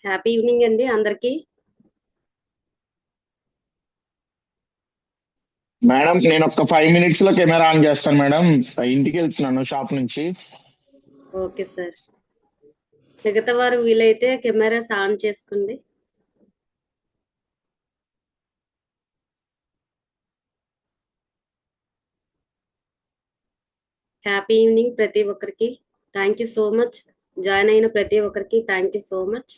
Happy evening అండి అందరికి. Madam నేను ఒక 5 minutes లో కెమెరా ఆన్ చేస్తాను మేడం. ఇంటికి వెళ్తున్నాను షాప్ నుంచి. Okay sir. మిగతా వారు వీలైతే కెమెరాస్ ఆన్ చేసుకోండి. హ్యాపీ ఈవినింగ్ ప్రతి ఒక్కరికి. Thank you so much. Join అయిన ప్రతి ఒక్కరికి thank you so much.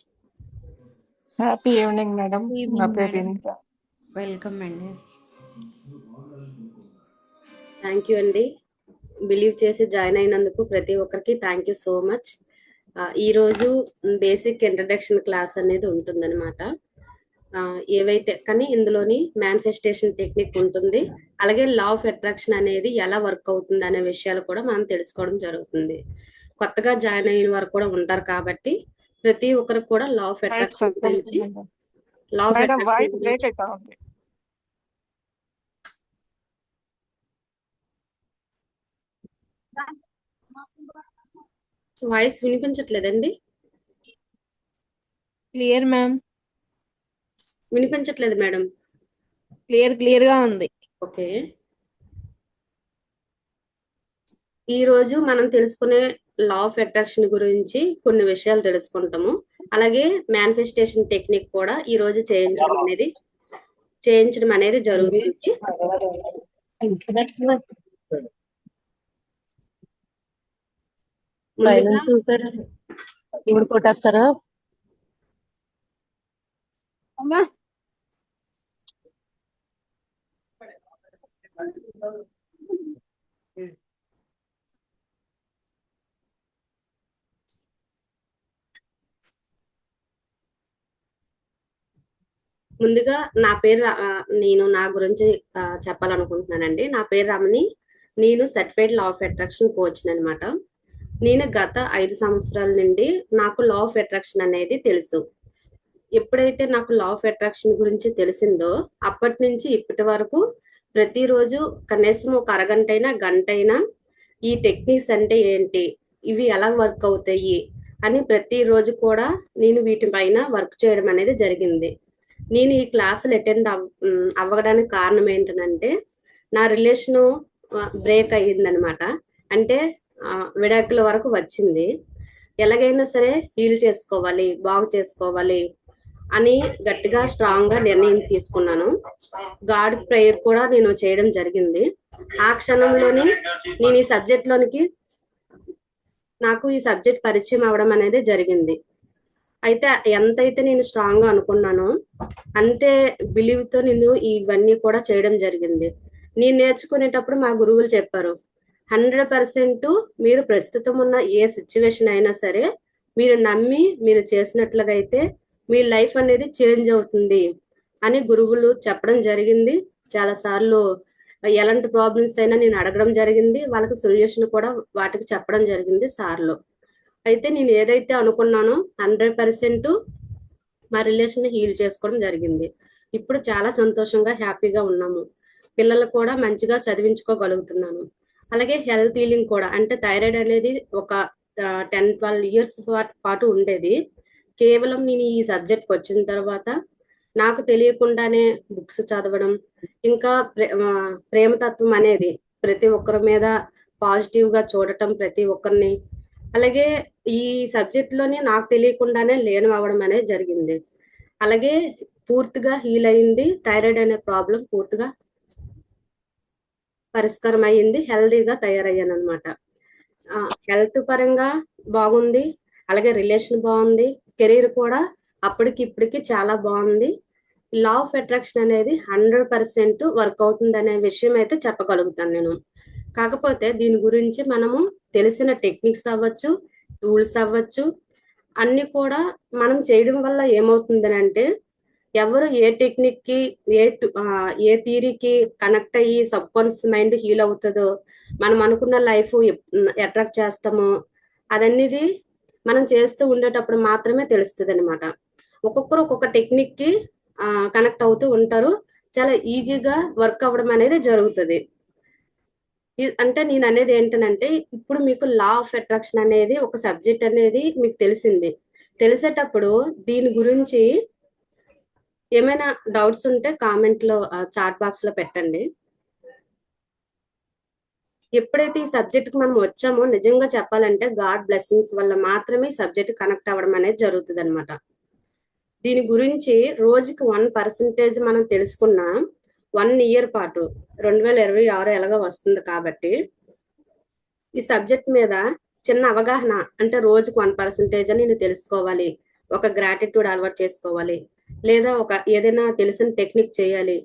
Happy evening madam. నా పేరు ఇంద్ర. వెల్కమ్ అండి. థ్యాంక్ యూ అండి. బిలీవ్ చేసి జాయిన్ అయినందుకు ప్రతి ఒక్కరికి థ్యాంక్ యూ సో మచ్. ఈరోజు బేసిక్ ఇంట్రడక్షన్ క్లాస్ అనేది ఉంటుందన్నమాట. ఏవైతే కానీ ఇందులోని మేనిఫెస్టేషన్ టెక్నిక్ ఉంటుంది, అలాగే లా ఆఫ్ అట్రాక్షన్ అనేది ఎలా వర్క్ అవుతుంది అనే విషయాలు కూడా మనం తెలుసుకోవడం జరుగుతుంది. కొత్తగా జాయిన్ అయిన వారు కూడా ఉంటారు కాబట్టి ప్రతి ఒక్కరికి కూడా లా ఆఫ్ అట్రాక్షన్ గురించి వాయిస్ వినిపించట్లేదండి. Clear ma'am. వినిపించట్లేదు మేడం. క్లియర్ గా ఉంది. ఓకే. ఈ రోజు మనం తెలుసుకునే లా ఆఫ్ అట్రాక్షన్ గురించి కొన్ని విషయాలు తెలుసుకుంటాము. అలాగే మేనిఫెస్టేషన్ టెక్నిక్ కూడా ఈ రోజు చేయించడం అనేది జరుగుతుంది. ఇప్పుడు కొట్టేస్తారా? ముందుగా నా పేరు నేను నా గురించి చెప్పాలనుకుంటున్నానండి. నా పేరు రమణి. నేను certified law of attraction coach అనమాట. నేను గత 5 సంవత్సరాల నుండి నాకు లా ఆఫ్ అట్రాక్షన్ అనేది తెలుసు. ఎప్పుడైతే నాకు లా ఆఫ్ అట్రాక్షన్ గురించి తెలిసిందో అప్పటి నుంచి ఇప్పటి వరకు ప్రతిరోజు కనీసం ఒక అరగంటైనా గంటైనా ఈ టెక్నిక్స్ అంటే ఏంటి, ఇవి ఎలా వర్క్ అవుతాయి అని ప్రతిరోజు కూడా నేను వీటిపైన వర్క్ చేయడం అనేది జరిగింది. నేను ఈ క్లాసులు అటెండ్ అవ్వడానికి కారణం ఏంటంటే నా రిలేషను బ్రేక్ అయ్యిందనమాట. అంటే విడాకుల వరకు వచ్చింది. ఎలాగైనా సరే హీల్ చేసుకోవాలి, బాగు చేసుకోవాలి అని గట్టిగా స్ట్రాంగ్ గా నిర్ణయం తీసుకున్నాను. గాడ్ ప్రేయర్ కూడా నేను చేయడం జరిగింది. ఆ క్షణంలోని నేను ఈ సబ్జెక్ట్ లోనికి నాకు ఈ సబ్జెక్ట్ పరిచయం అవడం అనేది జరిగింది. అయితే ఎంతైతే నేను స్ట్రాంగ్ గా అనుకున్నానో అంతే బిలీవ్ తో నేను ఇవన్నీ కూడా చేయడం జరిగింది. నేను నేర్చుకునేటప్పుడు మా గురువులు చెప్పారు, 100% మీరు ప్రస్తుతం ఉన్న ఏ సిచ్యువేషన్ అయినా సరే మీరు నమ్మి మీరు చేసినట్లుగా అయితే మీ లైఫ్ అనేది చేంజ్ అవుతుంది అని గురువులు చెప్పడం జరిగింది. చాలా సార్లు ఎలాంటి ప్రాబ్లమ్స్ అయినా నేను అడగడం జరిగింది, వాళ్ళకి సొల్యూషన్ కూడా వాటికి చెప్పడం జరిగింది సార్లు. అయితే నేను ఏదైతే అనుకున్నానో 100% మా రిలేషన్ హీల్ చేసుకోవడం జరిగింది. ఇప్పుడు చాలా సంతోషంగా హ్యాపీగా ఉన్నాము. పిల్లలు కూడా మంచిగా చదివించుకోగలుగుతున్నాను. అలాగే హెల్త్ హీలింగ్ కూడా, అంటే థైరాయిడ్ అనేది ఒక 10-12 years పాటు ఉండేది. కేవలం నేను ఈ సబ్జెక్ట్కి వచ్చిన తర్వాత నాకు తెలియకుండానే బుక్స్ చదవడం, ఇంకా ప్రేమతత్వం అనేది ప్రతి ఒక్కరి మీద పాజిటివ్ గా చూడటం ప్రతి ఒక్కరిని, అలాగే ఈ సబ్జెక్ట్ లోనే నాకు తెలియకుండానే లీనం అవ్వడం అనేది జరిగింది. అలాగే పూర్తిగా హీల్ అయింది. థైరాయిడ్ అనే ప్రాబ్లం పూర్తిగా పరిష్కారం అయ్యింది. హెల్దీగా తయారయ్యాను అనమాట. హెల్త్ పరంగా బాగుంది, అలాగే రిలేషన్ బాగుంది, కెరీర్ కూడా అప్పటికి ఇప్పటికి చాలా బాగుంది. లా ఆఫ్ అట్రాక్షన్ అనేది 100% వర్క్ అవుతుంది అనే విషయం అయితే చెప్పగలుగుతాను నేను. కాకపోతే దీని గురించి మనము తెలిసిన టెక్నిక్స్ అవ్వచ్చు, టూల్స్ అవ్వచ్చు, అన్ని కూడా మనం చేయడం వల్ల ఏమవుతుందని అంటే ఎవరు ఏ టెక్నిక్ కి ఏ థియరీకి కనెక్ట్ అయ్యి సబ్ కాన్షియస్ మైండ్ హీల్ అవుతుందో, మనం అనుకున్న లైఫ్ అట్రాక్ట్ చేస్తామో అదన్నది మనం చేస్తూ ఉండేటప్పుడు మాత్రమే తెలుస్తుంది అనమాట. ఒక్కొక్కరు ఒక్కొక్క టెక్నిక్ కి కనెక్ట్ అవుతూ ఉంటారు. చాలా ఈజీగా వర్క్ అవ్వడం అనేది జరుగుతుంది. అంటే నేను అనేది ఏంటనంటే, ఇప్పుడు మీకు లా ఆఫ్ అట్రాక్షన్ అనేది ఒక సబ్జెక్ట్ అనేది మీకు తెలిసింది. తెలిసేటప్పుడు దీని గురించి ఏమైనా డౌట్స్ ఉంటే కామెంట్ లో చాట్ బాక్స్ లో పెట్టండి. ఎప్పుడైతే ఈ సబ్జెక్ట్ కి మనం వచ్చామో నిజంగా చెప్పాలంటే గాడ్ బ్లెస్సింగ్స్ వల్ల మాత్రమే ఈ సబ్జెక్ట్ కనెక్ట్ అవ్వడం అనేది జరుగుతుంది అనమాట. దీని గురించి రోజుకి 1% మనం తెలుసుకున్న 1 ఇయర్ పాటు 2026 ఎలాగో వస్తుంది కాబట్టి ఈ సబ్జెక్ట్ మీద చిన్న అవగాహన, అంటే రోజుకు 1% అని నేను తెలుసుకోవాలి, ఒక గ్రాటిట్యూడ్ అలవాటు చేసుకోవాలి, లేదా ఒక ఏదైనా తెలిసిన టెక్నిక్ చేయాలి,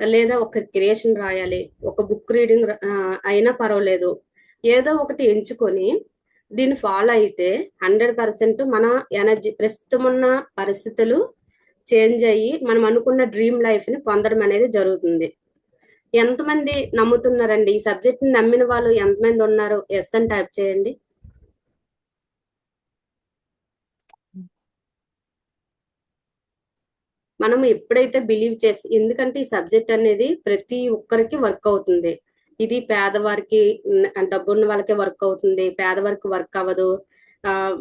లేదా ఒక క్రియేషన్ రాయాలి, ఒక బుక్ రీడింగ్ అయినా పర్వాలేదు, ఏదో ఒకటి ఎంచుకొని దీన్ని ఫాలో అయితే 100% మన ఎనర్జీ ప్రస్తుతం ఉన్న పరిస్థితులు చేంజ్ అయ్యి మనం అనుకున్న డ్రీమ్ లైఫ్ ని పొందడం అనేది జరుగుతుంది. ఎంతమంది నమ్ముతున్నారండి? ఈ సబ్జెక్ట్ ని నమ్మిన వాళ్ళు ఎంతమంది ఉన్నారు? ఎస్ అని టైప్ చేయండి. మనం ఎప్పుడైతే బిలీవ్ చేసి, ఎందుకంటే ఈ సబ్జెక్ట్ అనేది ప్రతి ఒక్కరికి వర్క్ అవుతుంది. ఇది పేదవారికి, డబ్బున్న వాళ్ళకే వర్క్ అవుతుంది, పేదవారికి వర్క్ అవ్వదు.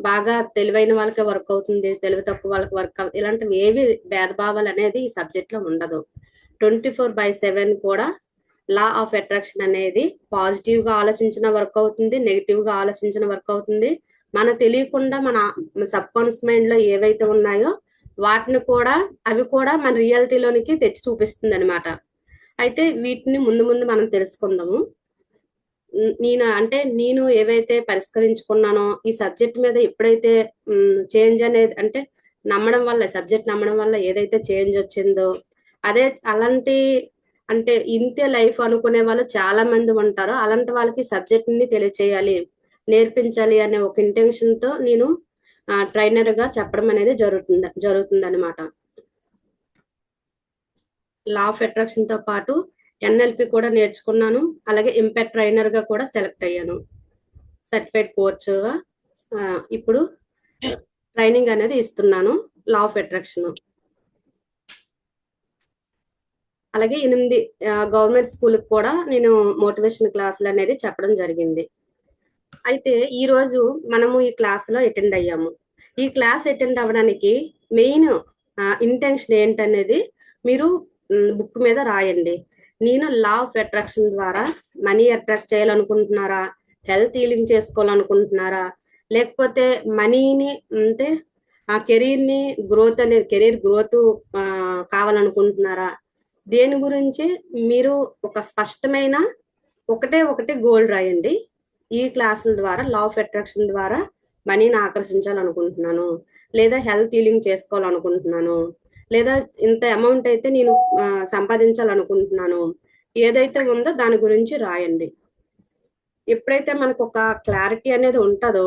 బాగా తెలివైన వాళ్ళకే వర్క్ అవుతుంది, తెలివి తక్కువ వాళ్ళకి వర్క్ అవ్వదు. ఇలాంటివి ఏవి భేదభావాలు అనేది ఈ సబ్జెక్ట్ లో ఉండదు. 24/7 కూడా లా ఆఫ్ అట్రాక్షన్ అనేది పాజిటివ్ గా ఆలోచించిన వర్క్ అవుతుంది, నెగిటివ్ గా ఆలోచించిన వర్క్ అవుతుంది. మన తెలియకుండా మన సబ్ కాన్షియస్ మైండ్ లో ఏవైతే ఉన్నాయో వాటిని కూడా, అవి కూడా మన రియాలిటీలోనికి తెచ్చి చూపిస్తుంది అనమాట. అయితే వీటిని ముందు ముందు మనం తెలుసుకుందాము. నేను ఏవైతే పరిష్కరించుకున్నానో ఈ సబ్జెక్ట్ మీద ఎప్పుడైతే చేంజ్ అనేది, అంటే నమ్మడం వల్ల, సబ్జెక్ట్ నమ్మడం వల్ల ఏదైతే చేంజ్ వచ్చిందో అదే అలాంటి, అంటే ఇంతే లైఫ్ అనుకునే వాళ్ళు చాలా మంది ఉంటారు. అలాంటి వాళ్ళకి సబ్జెక్ట్ ని తెలియచేయాలి, నేర్పించాలి అనే ఒక ఇంటెన్షన్ తో నేను ట్రైనర్ గా చెప్పడం అనేది జరుగుతుంది అనమాట. లా ఆఫ్ అట్రాక్షన్ తో పాటు ఎన్ఎల్పి కూడా నేర్చుకున్నాను. అలాగే ఇంపాక్ట్ ట్రైనర్ గా కూడా సెలెక్ట్ అయ్యాను, సర్టిఫైడ్ కోచ్గా. ఇప్పుడు ట్రైనింగ్ అనేది ఇస్తున్నాను లా ఆఫ్ అట్రాక్షన్. అలాగే 8 గవర్నమెంట్ స్కూల్కి కూడా నేను మోటివేషన్ క్లాసులు అనేది చెప్పడం జరిగింది. అయితే ఈ రోజు మనము ఈ క్లాస్ లో అటెండ్ అయ్యాము. ఈ క్లాస్ అటెండ్ అవ్వడానికి మెయిన్ ఇంటెన్షన్ ఏంటనేది మీరు బుక్ మీద రాయండి. నేను లా ఆఫ్ అట్రాక్షన్ ద్వారా మనీ అట్రాక్ట్ చేయాలనుకుంటున్నారా, హెల్త్ హీలింగ్ చేసుకోవాలనుకుంటున్నారా, లేకపోతే మనీని, అంటే ఆ కెరీర్ ని గ్రోత్ అనేది, కెరీర్ గ్రోత్ కావాలనుకుంటున్నారా, దేని గురించి మీరు ఒక స్పష్టమైన ఒకటే గోల్ రాయండి. ఈ క్లాసుల ద్వారా లా ఆఫ్ అట్రాక్షన్ ద్వారా మనీని ఆకర్షించాలనుకుంటున్నాను, లేదా హెల్త్ హీలింగ్ చేసుకోవాలనుకుంటున్నాను, లేదా ఇంత అమౌంట్ అయితే నేను సంపాదించాలనుకుంటున్నాను, ఏదైతే ఉందో దాని గురించి రాయండి. ఎప్పుడైతే మనకు ఒక క్లారిటీ అనేది ఉంటుందో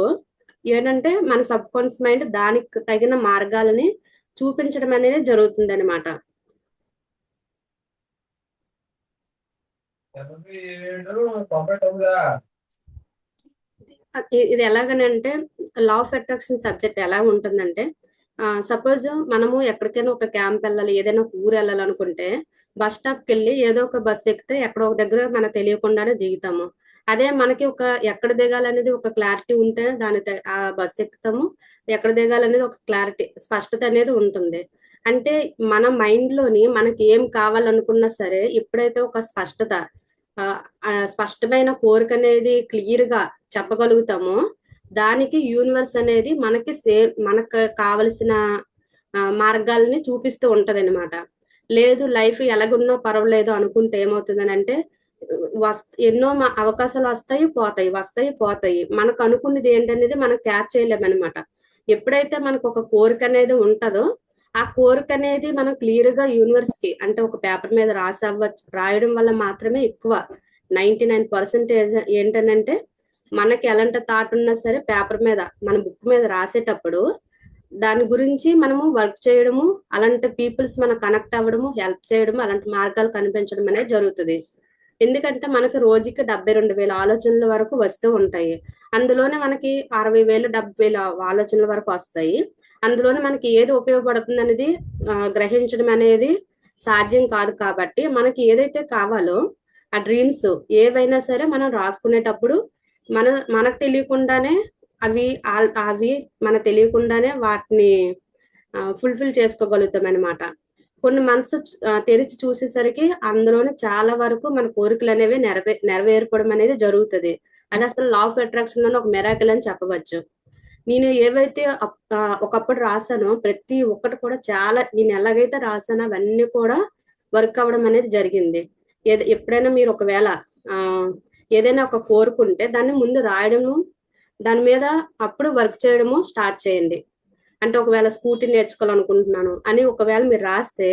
ఏంటంటే మన సబ్ కాన్షియస్ మైండ్ దానికి తగిన మార్గాలని చూపించడం అనేది జరుగుతుంది అనమాట. ఇది ఎలాగనంటే, లా ఆఫ్ అట్రాక్షన్ సబ్జెక్ట్ ఎలా ఉంటుందంటే, సపోజ్ మనము ఎక్కడికైనా ఒక క్యాంప్ వెళ్ళాలి, ఏదైనా ఒక ఊరు వెళ్ళాలనుకుంటే బస్ స్టాప్కి వెళ్ళి ఏదో ఒక బస్ ఎక్కితే ఎక్కడో ఒక దగ్గర మనకు తెలియకుండానే దిగుతాము. అదే మనకి ఎక్కడ దిగాలనేది ఒక క్లారిటీ ఉంటే ఆ బస్ ఎక్కుతాము, ఎక్కడ దిగాలనేది ఒక క్లారిటీ, స్పష్టత అనేది ఉంటుంది. అంటే మన మైండ్ లోని మనకి ఏం కావాలనుకున్నా సరే ఎప్పుడైతే ఒక స్పష్టమైన కోరిక అనేది క్లియర్ గా చెప్పగలుగుతామో దానికి యూనివర్స్ అనేది మనకు కావలసిన మార్గాల్ని చూపిస్తూ ఉంటది అనమాట. లేదు లైఫ్ ఎలాగున్నా పర్వాలేదు అనుకుంటే ఏమవుతుందని అంటే, ఎన్నో అవకాశాలు వస్తాయి పోతాయి, వస్తాయి పోతాయి. మనకు అనుకున్నది ఏంటనేది మనం క్యాచ్ చేయలేమన్నమాట. ఎప్పుడైతే మనకు ఒక కోరిక అనేది ఉంటుందో ఆ కోరిక అనేది మనం క్లియర్ గా యూనివర్స్ కి, అంటే ఒక పేపర్ మీద రాయడం వల్ల మాత్రమే ఎక్కువ 99% ఏంటనంటే, మనకి ఎలాంటి థాట్ ఉన్నా సరే పేపర్ మీద, మన బుక్ మీద రాసేటప్పుడు దాని గురించి మనము వర్క్ చేయడము, అలాంటి పీపుల్స్ మనం కనెక్ట్ అవ్వడము, హెల్ప్ చేయడము, అలాంటి మార్గాలు కనిపించడం అనేది జరుగుతుంది. ఎందుకంటే మనకి రోజుకి 72,000 ఆలోచనల వరకు వస్తూ ఉంటాయి. అందులోనే మనకి 60,000 70,000 ఆలోచనల వరకు వస్తాయి. అందులోనే మనకి ఏది ఉపయోగపడుతుంది అనేది గ్రహించడం అనేది సాధ్యం కాదు. కాబట్టి మనకి ఏదైతే కావాలో ఆ డ్రీమ్స్ ఏవైనా సరే మనం రాసుకునేటప్పుడు మనకు తెలియకుండానే అవి మనకు తెలియకుండానే వాటిని ఫుల్ఫిల్ చేసుకోగలుగుతాం అనమాట. కొన్ని మంత్స్ తెరిచి చూసేసరికి అందులోనే చాలా వరకు మన కోరికలు అనేవి నెరవేర్పడం అనేది జరుగుతుంది. అది అసలు లా ఆఫ్ అట్రాక్షన్ లోనే ఒక మెరాకిల్ అని చెప్పవచ్చు. నేను ఏవైతే ఒకప్పుడు రాసానో ప్రతి ఒక్కటి కూడా నేను ఎలాగైతే రాసానో అవన్నీ కూడా వర్క్ అవ్వడం అనేది జరిగింది. ఎప్పుడైనా మీరు ఒకవేళ ఏదైనా ఒక కోరుకుంటే దాన్ని ముందు రాయడము, దాని మీద అప్పుడు వర్క్ చేయడము స్టార్ట్ చేయండి. అంటే ఒకవేళ స్కూటీ నేర్చుకోవాలనుకుంటున్నాను అని ఒకవేళ మీరు రాస్తే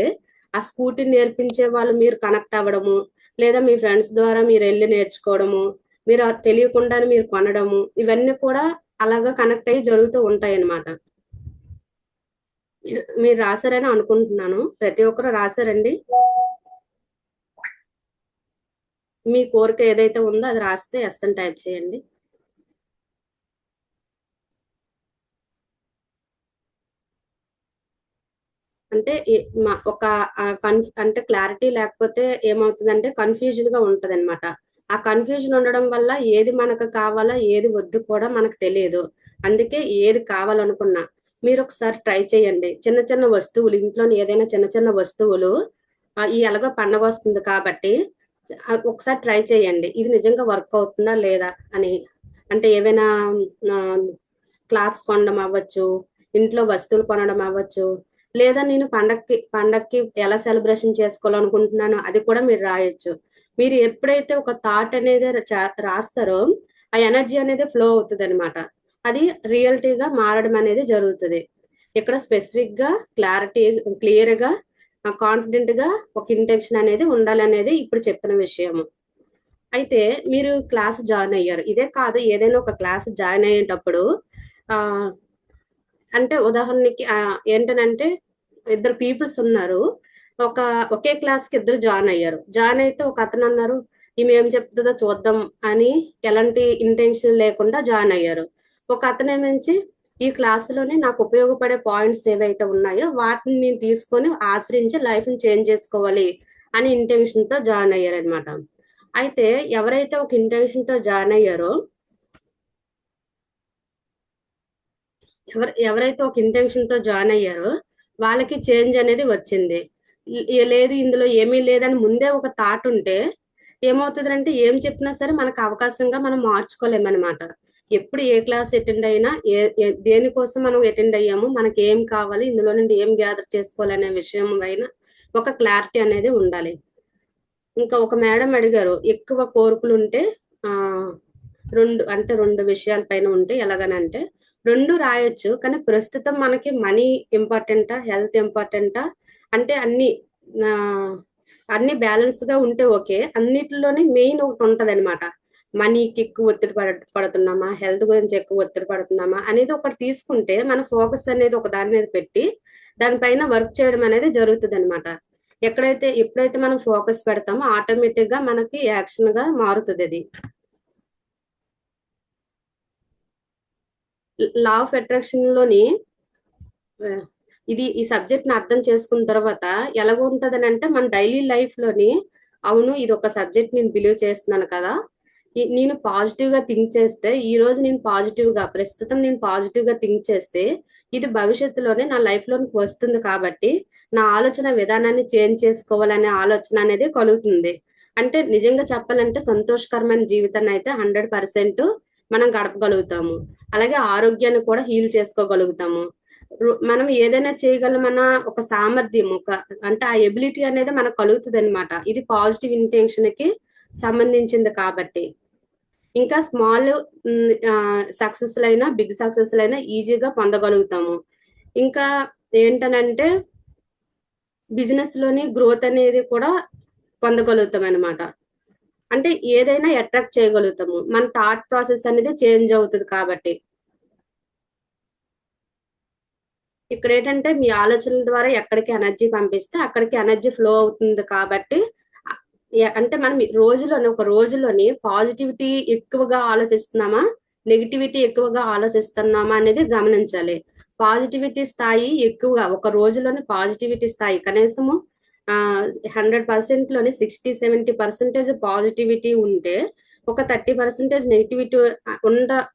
ఆ స్కూటీ నేర్పించే వాళ్ళు మీరు కనెక్ట్ అవ్వడము, లేదా మీ ఫ్రెండ్స్ ద్వారా మీరు వెళ్ళి నేర్చుకోవడము, మీరు తెలియకుండానే మీరు కొనడము, ఇవన్నీ కూడా అలాగా కనెక్ట్ అయ్యి జరుగుతూ ఉంటాయి అన్నమాట. మీరు రాశారని అనుకుంటున్నాను. ప్రతి ఒక్కరు రాశారండి. మీ కోరిక ఏదైతే ఉందో అది రాస్తే ఎస్ అని టైప్ చేయండి. అంటే ఒక అంటే క్లారిటీ లేకపోతే ఏమవుతుందంటే కన్ఫ్యూజన్ గా ఉంటది అనమాట. ఆ కన్ఫ్యూజన్ ఉండడం వల్ల ఏది మనకు కావాలా ఏది వద్దు కూడా మనకు తెలియదు. అందుకే ఏది కావాలనుకున్నా మీరు ఒకసారి ట్రై చేయండి. చిన్న చిన్న వస్తువులు ఇంట్లోని ఏదైనా చిన్న చిన్న వస్తువులు ఈ ఎలాగో పండగ వస్తుంది కాబట్టి ఒకసారి ట్రై చేయండి. ఇది నిజంగా వర్క్ అవుతుందా లేదా అని. అంటే ఏవైనా క్లాత్స్ కొనడం అవ్వచ్చు, ఇంట్లో వస్తువులు కొనడం అవ్వచ్చు, లేదా నేను పండక్కి ఎలా సెలబ్రేషన్ చేసుకోవాలనుకుంటున్నానో అది కూడా మీరు రాయొచ్చు. మీరు ఎప్పుడైతే ఒక థాట్ అనేది రాస్తారో ఆ ఎనర్జీ అనేది ఫ్లో అవుతుంది అనమాట. అది రియాలిటీగా మారడం అనేది జరుగుతుంది. ఇక్కడ స్పెసిఫిక్ గా క్లియర్ గా కాన్ఫిడెంట్ గా ఒక ఇంటెన్షన్ అనేది ఉండాలనేది ఇప్పుడు చెప్పిన విషయము. అయితే మీరు క్లాస్ జాయిన్ అయ్యారు. ఇదే కాదు ఏదైనా ఒక క్లాస్ జాయిన్ అయ్యేటప్పుడు ఆ అంటే ఉదాహరణకి ఏంటనంటే ఇద్దరు పీపుల్స్ ఉన్నారు. ఒకే క్లాస్ కి ఇద్దరు జాయిన్ అయ్యారు. జాయిన్ అయితే ఒక అతను అన్నారు ఈమె ఏం చెప్తుందో చూద్దాం అని ఎలాంటి ఇంటెన్షన్ లేకుండా జాయిన్ అయ్యారు. ఒక అతను ఏమించి ఈ క్లాసులోనే నాకు ఉపయోగపడే పాయింట్స్ ఏవైతే ఉన్నాయో వాటిని నేను తీసుకొని ఆచరించి లైఫ్ ని చేంజ్ చేసుకోవాలి అని ఇంటెన్షన్ తో జాయిన్ అయ్యారనమాట. అయితే ఎవరైతే ఒక ఇంటెన్షన్ తో జాయిన్ అయ్యారో ఎవరైతే ఒక ఇంటెన్షన్ తో జాయిన్ అయ్యారో వాళ్ళకి చేంజ్ అనేది వచ్చింది. లేదు ఇందులో ఏమీ లేదని ముందే ఒక థాట్ ఉంటే ఏమవుతుందంటే ఏం చెప్పినా సరే మనకు అవకాశంగా మనం మార్చుకోలేమన్నమాట. ఎప్పుడు ఏ క్లాస్ అటెండ్ అయినా దేనికోసం మనం అటెండ్ అయ్యాము, మనకి ఏం కావాలి, ఇందులో నుండి ఏం గ్యాదర్ చేసుకోవాలనే విషయం పైన ఒక క్లారిటీ అనేది ఉండాలి. ఇంకా ఒక మేడం అడిగారు ఎక్కువ కోరికలు ఉంటే రెండు విషయాల పైన ఉంటే ఎలాగనంటే రెండు రాయొచ్చు. కానీ ప్రస్తుతం మనకి మనీ ఇంపార్టెంటా హెల్త్ ఇంపార్టెంటా అంటే అన్ని బ్యాలెన్స్ గా ఉంటే ఓకే. అన్నిటిలోనే మెయిన్ ఒకటి ఉంటది అనమాట. మనీకి ఎక్కువ ఒత్తిడి పడుతున్నామా, హెల్త్ గురించి ఎక్కువ ఒత్తిడి పడుతున్నామా అనేది ఒకటి తీసుకుంటే మన ఫోకస్ అనేది ఒక దాని మీద పెట్టి దానిపైన వర్క్ చేయడం అనేది జరుగుతుంది అనమాట. ఎప్పుడైతే మనం ఫోకస్ పెడతామో ఆటోమేటిక్ గా మనకి యాక్షన్ గా మారుతుంది అది. లా ఆఫ్ అట్రాక్షన్ లోని ఈ సబ్జెక్ట్ ని అర్థం చేసుకున్న తర్వాత ఎలాగ ఉంటదని అంటే మన డైలీ లైఫ్ లోని అవును ఇది ఒక సబ్జెక్ట్ నేను బిలీవ్ చేస్తున్నాను కదా, నేను పాజిటివ్ గా థింక్ చేస్తే ఈ రోజు ప్రస్తుతం నేను పాజిటివ్ గా థింక్ చేస్తే ఇది భవిష్యత్తులోనే నా లైఫ్ లోనికి వస్తుంది. కాబట్టి నా ఆలోచన విధానాన్ని చేంజ్ చేసుకోవాలనే ఆలోచన అనేది కలుగుతుంది. అంటే నిజంగా చెప్పాలంటే సంతోషకరమైన జీవితాన్ని అయితే 100% మనం గడపగలుగుతాము. అలాగే ఆరోగ్యాన్ని కూడా హీల్ చేసుకోగలుగుతాము. మనం ఏదైనా చేయగలమన్న ఒక సామర్థ్యం అంటే ఆ ఎబిలిటీ అనేది మనకు కలుగుతుంది అనమాట. ఇది పాజిటివ్ ఇంటెన్షన్ కి సంబంధించింది కాబట్టి ఇంకా స్మాల్ సక్సెస్ అయినా బిగ్ సక్సెస్ అయినా ఈజీగా పొందగలుగుతాము. ఇంకా ఏంటనంటే బిజినెస్ లోని గ్రోత్ అనేది కూడా పొందగలుగుతాం అనమాట. అంటే ఏదైనా అట్రాక్ట్ చేయగలుగుతాము. మన థాట్ ప్రాసెస్ అనేది చేంజ్ అవుతుంది కాబట్టి ఇక్కడ ఏంటంటే మీ ఆలోచనల ద్వారా ఎక్కడికి ఎనర్జీ పంపిస్తే అక్కడికి ఎనర్జీ ఫ్లో అవుతుంది కాబట్టి అంటే మనం ఒక రోజులోని పాజిటివిటీ ఎక్కువగా ఆలోచిస్తున్నామా, నెగిటివిటీ ఎక్కువగా ఆలోచిస్తున్నామా అనేది గమనించాలి. పాజిటివిటీ స్థాయి ఎక్కువగా ఒక రోజులోని పాజిటివిటీ స్థాయి కనీసము 100% లోని 60-70% పాజిటివిటీ ఉంటే ఒక 30% నెగిటివిటీ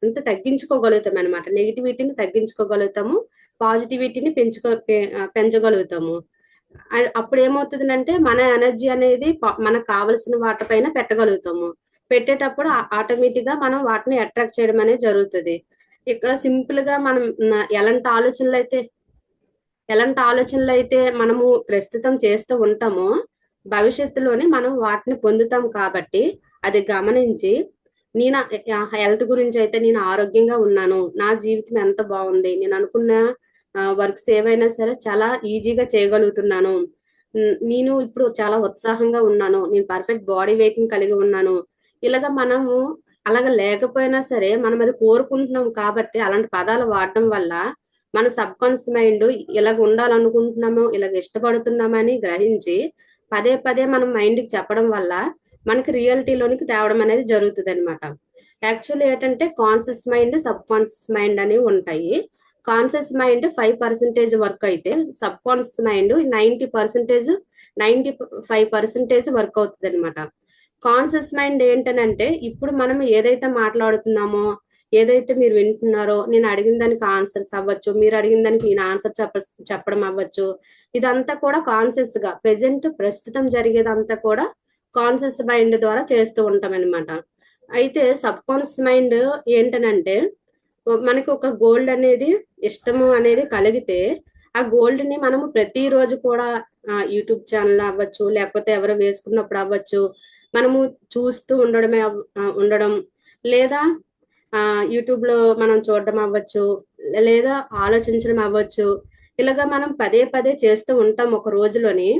అంటే తగ్గించుకోగలుగుతాం అనమాట. నెగిటివిటీని తగ్గించుకోగలుగుతాము, పాజిటివిటీని పెంచగలుగుతాము. అప్పుడు ఏమవుతుందంటే మన ఎనర్జీ అనేది మనకు కావలసిన వాటిపైన పెట్టగలుగుతాము. పెట్టేటప్పుడు ఆటోమేటిక్ గా మనం వాటిని అట్రాక్ట్ చేయడం అనేది జరుగుతుంది. ఇక్కడ సింపుల్ గా మనం ఎలాంటి ఆలోచనలు అయితే మనము ప్రస్తుతం చేస్తూ ఉంటామో భవిష్యత్తులోని మనం వాటిని పొందుతాం. కాబట్టి అది గమనించి నేను హెల్త్ గురించి అయితే నేను ఆరోగ్యంగా ఉన్నాను, నా జీవితం ఎంత బాగుంది, నేను అనుకున్న వర్క్స్ ఏవైనా సరే చాలా ఈజీగా చేయగలుగుతున్నాను, నేను ఇప్పుడు చాలా ఉత్సాహంగా ఉన్నాను, నేను పర్ఫెక్ట్ బాడీ వెయిట్ ని కలిగి ఉన్నాను. ఇలాగ మనము అలాగ లేకపోయినా సరే మనం అది కోరుకుంటున్నాం. కాబట్టి అలాంటి పదాలు వాడటం వల్ల మన సబ్ కాన్షియస్ మైండ్ ఇలాగ ఉండాలనుకుంటున్నాము, ఇలాగ ఇష్టపడుతున్నామని గ్రహించి పదే పదే మనం మైండ్కి చెప్పడం వల్ల మనకి రియాలిటీలోనికి తేవడం అనేది జరుగుతుంది అనమాట. యాక్చువల్లీ ఏంటంటే conscious mind, sub conscious mind అనేవి ఉంటాయి. కాన్షియస్ మైండ్ 5% వర్క్ అయితే సబ్ కాన్షియస్ మైండ్ 95% వర్క్ అవుతుంది అనమాట. కాన్షియస్ మైండ్ ఏంటనంటే ఇప్పుడు మనం ఏదైతే మాట్లాడుతున్నామో, ఏదైతే మీరు వింటున్నారో, నేను అడిగిన దానికి ఆన్సర్స్ అవ్వచ్చు, మీరు అడిగిన దానికి నేను ఆన్సర్ చెప్పడం అవ్వచ్చు, ఇదంతా కూడా కాన్షియస్ గా ప్రస్తుతం జరిగేదంతా కూడా కాన్షియస్ మైండ్ ద్వారా చేస్తూ ఉంటాం అనమాట. అయితే సబ్ కాన్షియస్ మైండ్ ఏంటనంటే మనకి ఒక గోల్డ్ అనేది ఇష్టము అనేది కలిగితే ఆ గోల్డ్ ని మనము ప్రతిరోజు కూడా యూట్యూబ్ ఛానల్ అవ్వచ్చు, లేకపోతే ఎవరు వేసుకున్నప్పుడు అవ్వచ్చు, మనము చూస్తూ ఉండడం, లేదా యూట్యూబ్ లో మనం చూడడం అవ్వచ్చు, లేదా ఆలోచించడం అవ్వచ్చు. ఇలాగా మనం పదే పదే చేస్తూ ఉంటాం. ఒక రోజులోని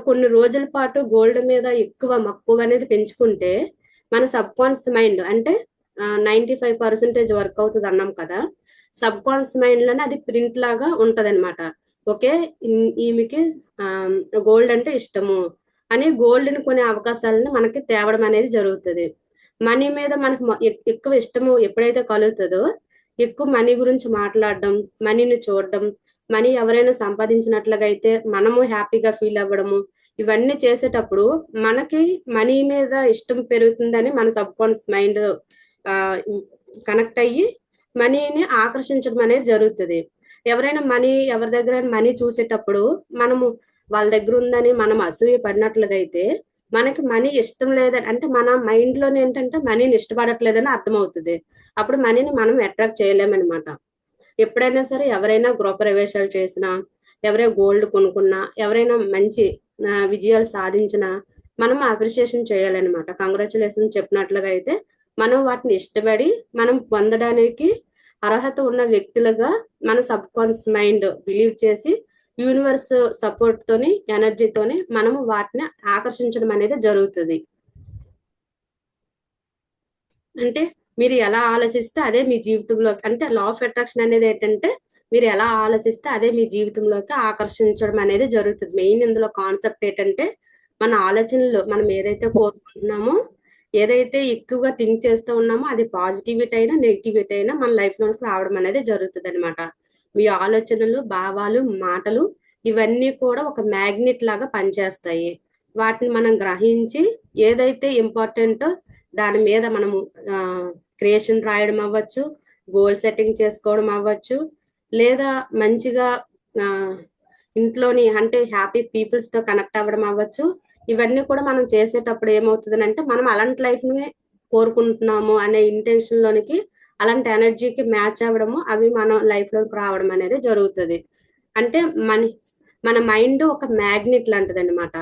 కొన్ని రోజుల పాటు గోల్డ్ మీద ఎక్కువ మక్కువ అనేది పెంచుకుంటే మన సబ్ కాన్షియస్ మైండ్ అంటే 95% వర్క్ అవుతుంది అన్నాం కదా. సబ్ కాన్షియస్ మైండ్ లోనే అది ప్రింట్ లాగా ఉంటది అనమాట. ఓకే, ఈమెకి గోల్డ్ అంటే ఇష్టము అని గోల్డ్ ని కొనే అవకాశాలను మనకి తేవడం అనేది జరుగుతుంది. మనీ మీద మనకు ఎక్కువ ఇష్టము ఎప్పుడైతే కలుగుతుందో ఎక్కువ మనీ గురించి మాట్లాడడం, మనీని చూడడం, మనీ ఎవరైనా సంపాదించినట్లుగా అయితే మనము హ్యాపీగా ఫీల్ అవ్వడము, ఇవన్నీ చేసేటప్పుడు మనకి మనీ మీద ఇష్టం పెరుగుతుందని మన సబ్ కాన్షియస్ మైండ్ కనెక్ట్ అయ్యి మనీని ఆకర్షించడం అనేది జరుగుతుంది. ఎవరి దగ్గర మనీ చూసేటప్పుడు మనము వాళ్ళ దగ్గర ఉందని మనం అసూయ పడినట్లుగా అయితే మనకి మనీ ఇష్టం లేదని, అంటే మన మైండ్ లోనే ఏంటంటే మనీని ఇష్టపడట్లేదని అర్థమవుతుంది. అప్పుడు మనీని మనం అట్రాక్ట్ చేయలేమన్నమాట. ఎప్పుడైనా సరే ఎవరైనా గృహప్రవేశాలు చేసినా, ఎవరైనా గోల్డ్ కొనుక్కున్నా, ఎవరైనా మంచి విజయాలు సాధించినా మనం అప్రిషియేషన్ చేయాలన్నమాట. కంగ్రాచులేషన్ చెప్పినట్లుగా అయితే మనం వాటిని ఇష్టపడి మనం పొందడానికి అర్హత ఉన్న వ్యక్తులుగా మన సబ్ కాన్షియస్ మైండ్ బిలీవ్ చేసి యూనివర్స్ సపోర్ట్ తోని, ఎనర్జీతోని మనము వాటిని ఆకర్షించడం అనేది జరుగుతుంది. అంటే మీరు ఎలా ఆలోచిస్తే అదే మీ జీవితంలో, అంటే లా ఆఫ్ అట్రాక్షన్ అనేది ఏంటంటే మీరు ఎలా ఆలోచిస్తే అదే మీ జీవితంలోకి ఆకర్షించడం అనేది జరుగుతుంది. మెయిన్ ఇందులో కాన్సెప్ట్ ఏంటంటే మన ఆలోచనలు మనం ఏదైతే కోరుకుంటున్నామో, ఏదైతే ఎక్కువగా థింక్ చేస్తూ ఉన్నామో అది పాజిటివిటీ అయినా నెగిటివిటీ అయినా మన లైఫ్ లోకి రావడం అనేది జరుగుతుంది అనమాట. మీ ఆలోచనలు, భావాలు, మాటలు ఇవన్నీ కూడా ఒక మ్యాగ్నెట్ లాగా పనిచేస్తాయి. వాటిని మనం గ్రహించి ఏదైతే ఇంపార్టెంటో దాని మీద మనము క్రియేషన్ రాయడం అవ్వచ్చు, గోల్ సెట్టింగ్ చేసుకోవడం అవ్వచ్చు, లేదా మంచిగా ఇంట్లోని అంటే హ్యాపీ పీపుల్స్ తో కనెక్ట్ అవ్వడం అవ్వచ్చు. ఇవన్నీ కూడా మనం చేసేటప్పుడు ఏమవుతుంది అంటే మనం అలాంటి లైఫ్ ని కోరుకుంటున్నాము అనే ఇంటెన్షన్ లోనికి, అలాంటి ఎనర్జీకి మ్యాచ్ అవ్వడము, అవి మన లైఫ్ లోకి రావడం అనేది జరుగుతుంది. అంటే మన మైండ్ ఒక మ్యాగ్నెట్ లాంటిది అనమాట.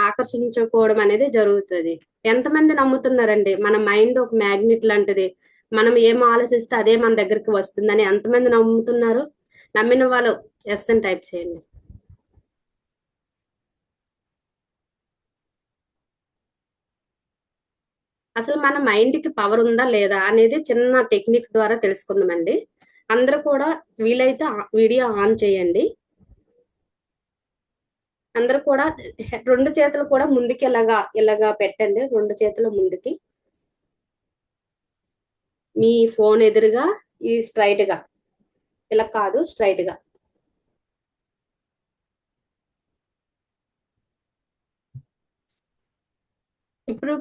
ఆకర్షించుకోవడం అనేది జరుగుతుంది. ఎంతమంది నమ్ముతున్నారండి మన మైండ్ ఒక మ్యాగ్నెట్ లాంటిది, మనం ఏం ఆలోచిస్తే అదే మన దగ్గరికి వస్తుందని ఎంతమంది నమ్ముతున్నారు? నమ్మిన వాళ్ళు ఎస్ అని టైప్ చేయండి. అసలు మన మైండ్ కి పవర్ ఉందా లేదా అనేది చిన్న టెక్నిక్ ద్వారా తెలుసుకుందామండి. అందరూ కూడా వీలైతే వీడియో ఆన్ చేయండి. అందరూ కూడా 2 చేతులు కూడా ముందుకి ఇలాగా పెట్టండి. 2 చేతులు ముందుకి. మీ ఫోన్ ఎదురుగా స్ట్రైట్ గా, ఇలా కాదు, స్ట్రైట్ గా. ఇప్పుడు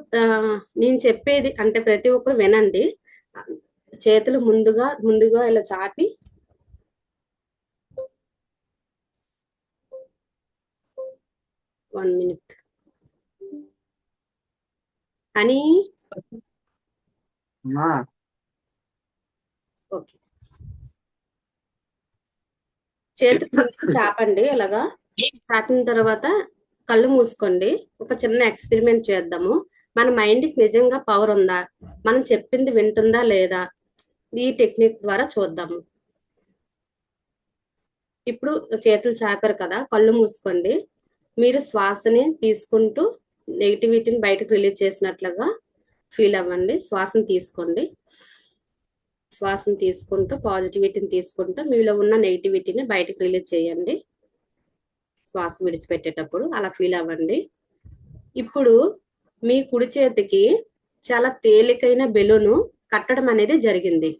నేను చెప్పేది అంటే ప్రతి ఒక్కరు వినండి. చేతులు ముందుగా ఇలా చాపి వన్ మినిట్ అని. ఓకే, చేతులు ముందుకు చాపండి. ఇలాగా చాపిన తర్వాత కళ్ళు మూసుకోండి. ఒక చిన్న ఎక్స్పెరిమెంట్ చేద్దాము. మన మైండ్కి నిజంగా పవర్ ఉందా, మనం చెప్పింది వింటుందా లేదా, ఈ టెక్నిక్ ద్వారా చూద్దాము. ఇప్పుడు చేతులు చాపారు కదా, కళ్ళు మూసుకోండి. మీరు శ్వాసని తీసుకుంటూ నెగిటివిటీని బయటకు రిలీజ్ చేసినట్లుగా ఫీల్ అవ్వండి. శ్వాసను తీసుకోండి. శ్వాసను తీసుకుంటూ పాజిటివిటీని తీసుకుంటూ మీలో ఉన్న నెగిటివిటీని బయటకు రిలీజ్ చేయండి. శ్వాస విడిచిపెట్టేటప్పుడు అలా ఫీల్ అవ్వండి. ఇప్పుడు మీ కుడి చేతికి చాలా తేలికైన బెలూను కట్టడం అనేది జరిగింది.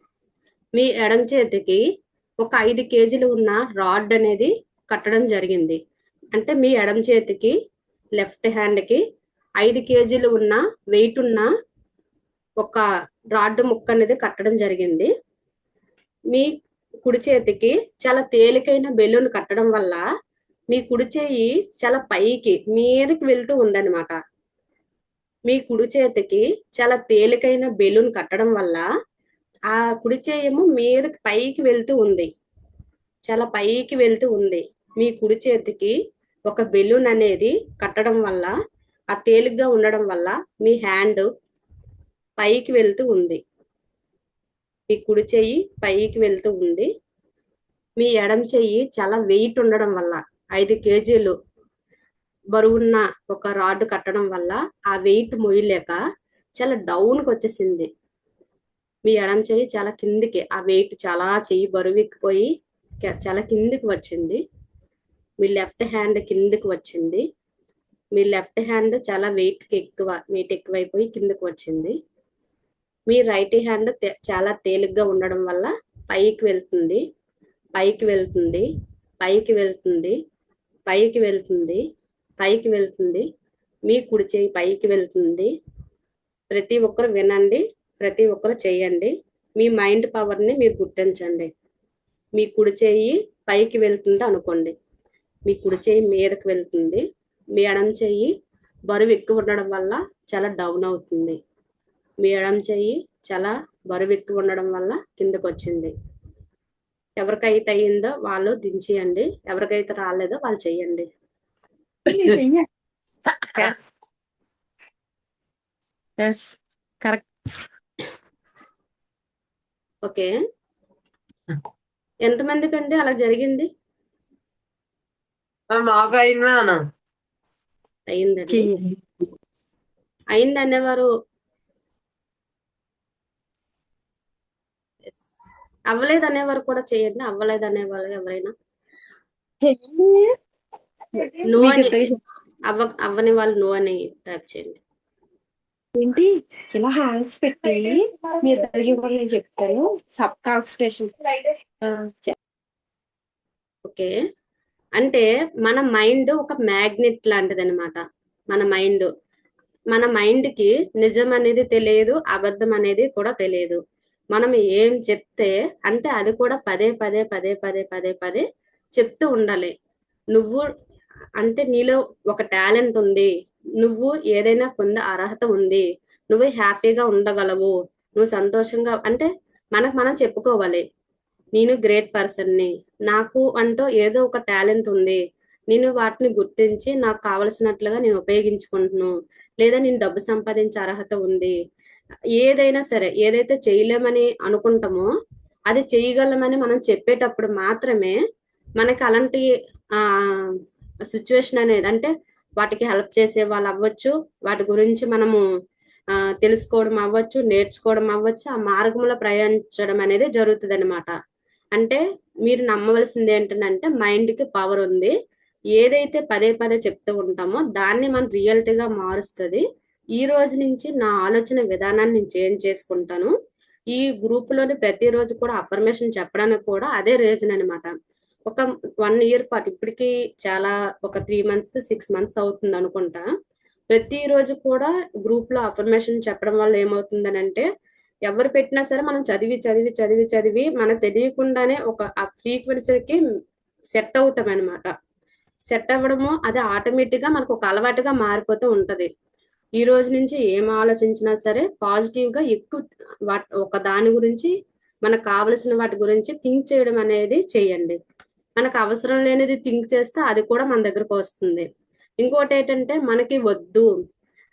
మీ ఎడం చేతికి ఒక 5 కేజీలు ఉన్న రాడ్ అనేది కట్టడం జరిగింది. అంటే మీ ఎడం చేతికి, లెఫ్ట్ హ్యాండ్కి 5 కేజీలు ఉన్న వెయిట్ ఉన్న ఒక రాడ్ ముక్క అనేది కట్టడం జరిగింది. మీ కుడి చేతికి చాలా తేలికైన బెలూన్ కట్టడం వల్ల మీ కుడి చేయి చాలా పైకి మీదకి వెళ్తూ ఉందన్నమాట. మీ కుడి చేతికి చాలా తేలికైన బెలూన్ కట్టడం వల్ల ఆ కుడి చేయేమో మీదకి పైకి వెళ్తూ ఉంది, చాలా పైకి వెళ్తూ ఉంది. మీ కుడి చేతికి ఒక బెలూన్ అనేది కట్టడం వల్ల, ఆ తేలిగ్గా ఉండడం వల్ల మీ హ్యాండ్ పైకి వెళ్తూ ఉంది. మీ కుడి చెయ్యి పైకి వెళ్తూ ఉంది. మీ ఎడం చెయ్యి చాలా వెయిట్ ఉండడం వల్ల, 5 కేజీలు బరువున్న ఒక రాడ్ కట్టడం వల్ల ఆ వెయిట్ మొయ్యలేక చాలా డౌన్కి వచ్చేసింది. మీ ఎడం చెయ్యి చాలా కిందికి, ఆ వెయిట్ చాలా చెయ్యి బరువు ఎక్కిపోయి చాలా కిందికి వచ్చింది. మీ లెఫ్ట్ హ్యాండ్ కిందికి వచ్చింది. మీ లెఫ్ట్ హ్యాండ్ చాలా వెయిట్ ఎక్కువైపోయి కిందికి వచ్చింది. మీ రైట్ హ్యాండ్ చాలా తేలిగ్గా ఉండడం వల్ల పైకి వెళ్తుంది, పైకి వెళ్తుంది, పైకి వెళ్తుంది, పైకి వెళ్తుంది, పైకి వెళ్తుంది. మీ కుడి చేయి పైకి వెళ్తుంది. ప్రతి ఒక్కరు వినండి, ప్రతి ఒక్కరు చేయండి. మీ మైండ్ పవర్ని మీరు గుర్తించండి. మీ కుడి చేయి పైకి వెళ్తుంది అనుకోండి, మీ కుడి చేయి మీదకి వెళ్తుంది. మీ ఎడం చెయ్యి బరువు ఎక్కువ ఉండడం వల్ల చాలా డౌన్ అవుతుంది. మీ ఎడం చెయ్యి చాలా బరువు ఎక్కువ ఉండడం వల్ల కిందకు వచ్చింది. ఎవరికైతే అయ్యిందో వాళ్ళు దించేయండి, ఎవరికైతే రాలేదో వాళ్ళు చెయ్యండి. ఓకే, ఎంతమందికి అండి అలా జరిగింది? అయిందండి. అయింది అనేవారు, అవ్వలేదు అనేవారు కూడా చేయండి. అవ్వలేదు అనేవాళ్ళు ఎవరైనా, నో అని, అవ్వని వాళ్ళు నో అని టైప్ చేయండి. ఏంటి ఇలా హ్యాండ్స్ పెట్టి మీ ఇద్దరికి కూడా నేను చెప్తాను. Sub concentration. ఓకే, అంటే మన మైండ్ ఒక మ్యాగ్నెట్ లాంటిది అనమాట. మన మైండ్కి నిజం అనేది తెలియదు, అబద్ధం అనేది కూడా తెలియదు. మనం ఏం చెప్తే అంటే అది కూడా పదే పదే పదే పదే పదే పదే చెప్తూ ఉండాలి. నువ్వు అంటే నీలో ఒక టాలెంట్ ఉంది, నువ్వు ఏదైనా పొందే అర్హత ఉంది, నువ్వు హ్యాపీగా ఉండగలవు, నువ్వు సంతోషంగా అంటే మనకు మనం చెప్పుకోవాలి. నేను గ్రేట్ పర్సన్ని, నాకు అంటూ ఏదో ఒక టాలెంట్ ఉంది, నేను వాటిని గుర్తించి నాకు కావలసినట్లుగా నేను ఉపయోగించుకుంటున్నాను, లేదా నేను డబ్బు సంపాదించే అర్హత ఉంది. ఏదైనా సరే, ఏదైతే చేయలేమని అనుకుంటామో అది చేయగలమని మనం చెప్పేటప్పుడు మాత్రమే మనకి అలాంటి సిచ్యువేషన్ అనేది, అంటే వాటికి హెల్ప్ చేసే వాళ్ళు అవ్వచ్చు, వాటి గురించి మనము తెలుసుకోవడం అవ్వచ్చు, నేర్చుకోవడం అవ్వచ్చు, ఆ మార్గంలో ప్రయాణించడం అనేది జరుగుతుంది అనమాట. అంటే మీరు నమ్మవలసింది ఏంటంటే మైండ్కి పవర్ ఉంది. ఏదైతే పదే పదే చెప్తూ ఉంటామో దాన్ని మనం రియాలిటీగా మారుస్తుంది. ఈ రోజు నుంచి నా ఆలోచన విధానాన్ని నేను చేంజ్ చేసుకుంటాను. ఈ గ్రూప్లోని ప్రతిరోజు కూడా అఫర్మేషన్ చెప్పడానికి కూడా అదే రీజన్ అనమాట. ఒక 1 ఇయర్ పాటు ఇప్పటికి చాలా ఒక 3 మంత్స్ 6 మంత్స్ అవుతుంది అనుకుంటా. ప్రతిరోజు కూడా గ్రూప్ లో అఫర్మేషన్ చెప్పడం వల్ల ఏమవుతుందని అంటే ఎవరు పెట్టినా సరే మనం చదివి చదివి చదివి చదివి మనకు తెలియకుండానే ఒక ఆ ఫ్రీక్వెన్సీకి సెట్ అవుతాం అనమాట. సెట్ అవ్వడము అది ఆటోమేటిక్ గా మనకు ఒక అలవాటుగా మారిపోతూ ఉంటది. ఈ రోజు నుంచి ఏం ఆలోచించినా సరే పాజిటివ్ గా ఎక్కువ ఒక దాని గురించి మనకు కావలసిన వాటి గురించి థింక్ చేయడం అనేది చేయండి. మనకు అవసరం లేనిది థింక్ చేస్తే అది కూడా మన దగ్గరకు వస్తుంది. ఇంకోటి ఏంటంటే మనకి వద్దు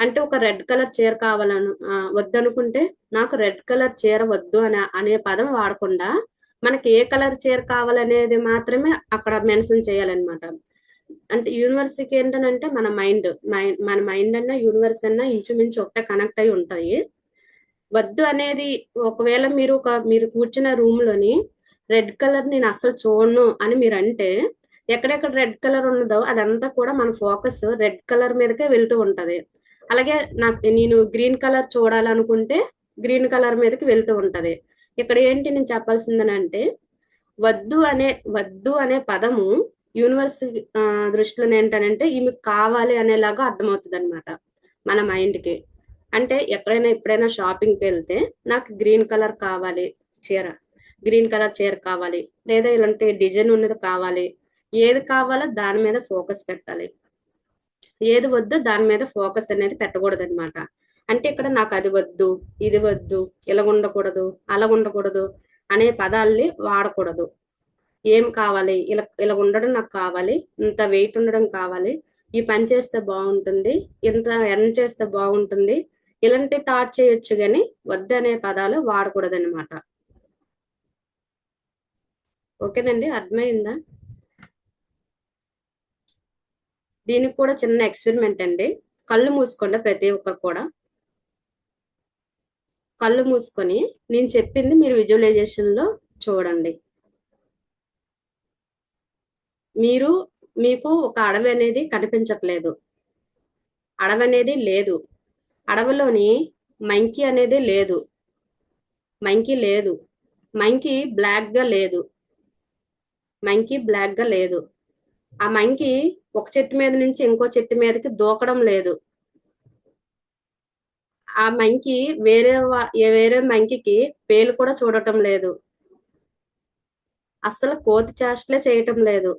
అంటే ఒక రెడ్ కలర్ చీర కావాలను వద్దు అనుకుంటే నాకు రెడ్ కలర్ చీర వద్దు అనే పదం వాడకుండా మనకి ఏ కలర్ చీర కావాలనేది మాత్రమే అక్కడ మెన్షన్ చేయాలన్నమాట. అంటే యూనివర్స్కి ఏంటంటే మన మైండ్ అన్న యూనివర్స్ అన్న ఇంచుమించు ఒకటే కనెక్ట్ అయి ఉంటాయి. వద్దు అనేది ఒకవేళ మీరు కూర్చున్న రూమ్ లోని రెడ్ కలర్ నేను అసలు చూడను అని మీరు అంటే ఎక్కడెక్కడ రెడ్ కలర్ ఉన్నదో అదంతా కూడా మన ఫోకస్ రెడ్ కలర్ మీదకే వెళ్తూ ఉంటది. అలాగే నేను గ్రీన్ కలర్ చూడాలనుకుంటే గ్రీన్ కలర్ మీదకి వెళ్తూ ఉంటది. ఇక్కడ ఏంటి నేను చెప్పాల్సిందనంటే వద్దు అనే పదము యూనివర్స్ దృష్టిలో ఏంటంటే ఈమె కావాలి అనేలాగా అర్థమవుతుంది అనమాట మన మైండ్కి. అంటే ఎప్పుడైనా షాపింగ్కి వెళ్తే నాకు గ్రీన్ కలర్ కావాలి చీర, గ్రీన్ కలర్ చీర కావాలి, లేదా ఇలాంటి డిజైన్ ఉన్నది కావాలి. ఏది కావాలో దాని మీద ఫోకస్ పెట్టాలి, ఏది వద్దు దాని మీద ఫోకస్ అనేది పెట్టకూడదు అనమాట. అంటే ఇక్కడ నాకు అది వద్దు, ఇది వద్దు, ఇలా ఉండకూడదు, అలా ఉండకూడదు అనే పదాల్ని వాడకూడదు. ఏం కావాలి, ఇలా ఉండడం నాకు కావాలి, ఇంత వెయిట్ ఉండడం కావాలి, ఈ పని చేస్తే బాగుంటుంది, ఇంత ఎర్న్ చేస్తే బాగుంటుంది, ఇలాంటి థాట్ చేయొచ్చు కానీ వద్దు అనే పదాలు వాడకూడదు అనమాట. ఓకేనండి, అర్థమైందా? దీనికి కూడా చిన్న ఎక్స్పెరిమెంట్ అండి. కళ్ళు మూసుకోండి, ప్రతి ఒక్కరు కూడా కళ్ళు మూసుకొని నేను చెప్పింది మీరు విజువలైజేషన్ లో చూడండి. మీకు ఒక అడవి అనేది కనిపించట్లేదు, అడవి అనేది లేదు, అడవిలోని మంకీ అనేది లేదు, మంకీ లేదు, మంకీ బ్లాక్ గా లేదు, మంకీ బ్లాక్ గా లేదు. ఆ మంకీ ఒక చెట్టు మీద నుంచి ఇంకో చెట్టు మీదకి దూకడం లేదు. ఆ మంకీ వేరే మంకీకి పేలు కూడా చూడటం లేదు, అస్సలు కోతి చేష్టలే చేయటం లేదు.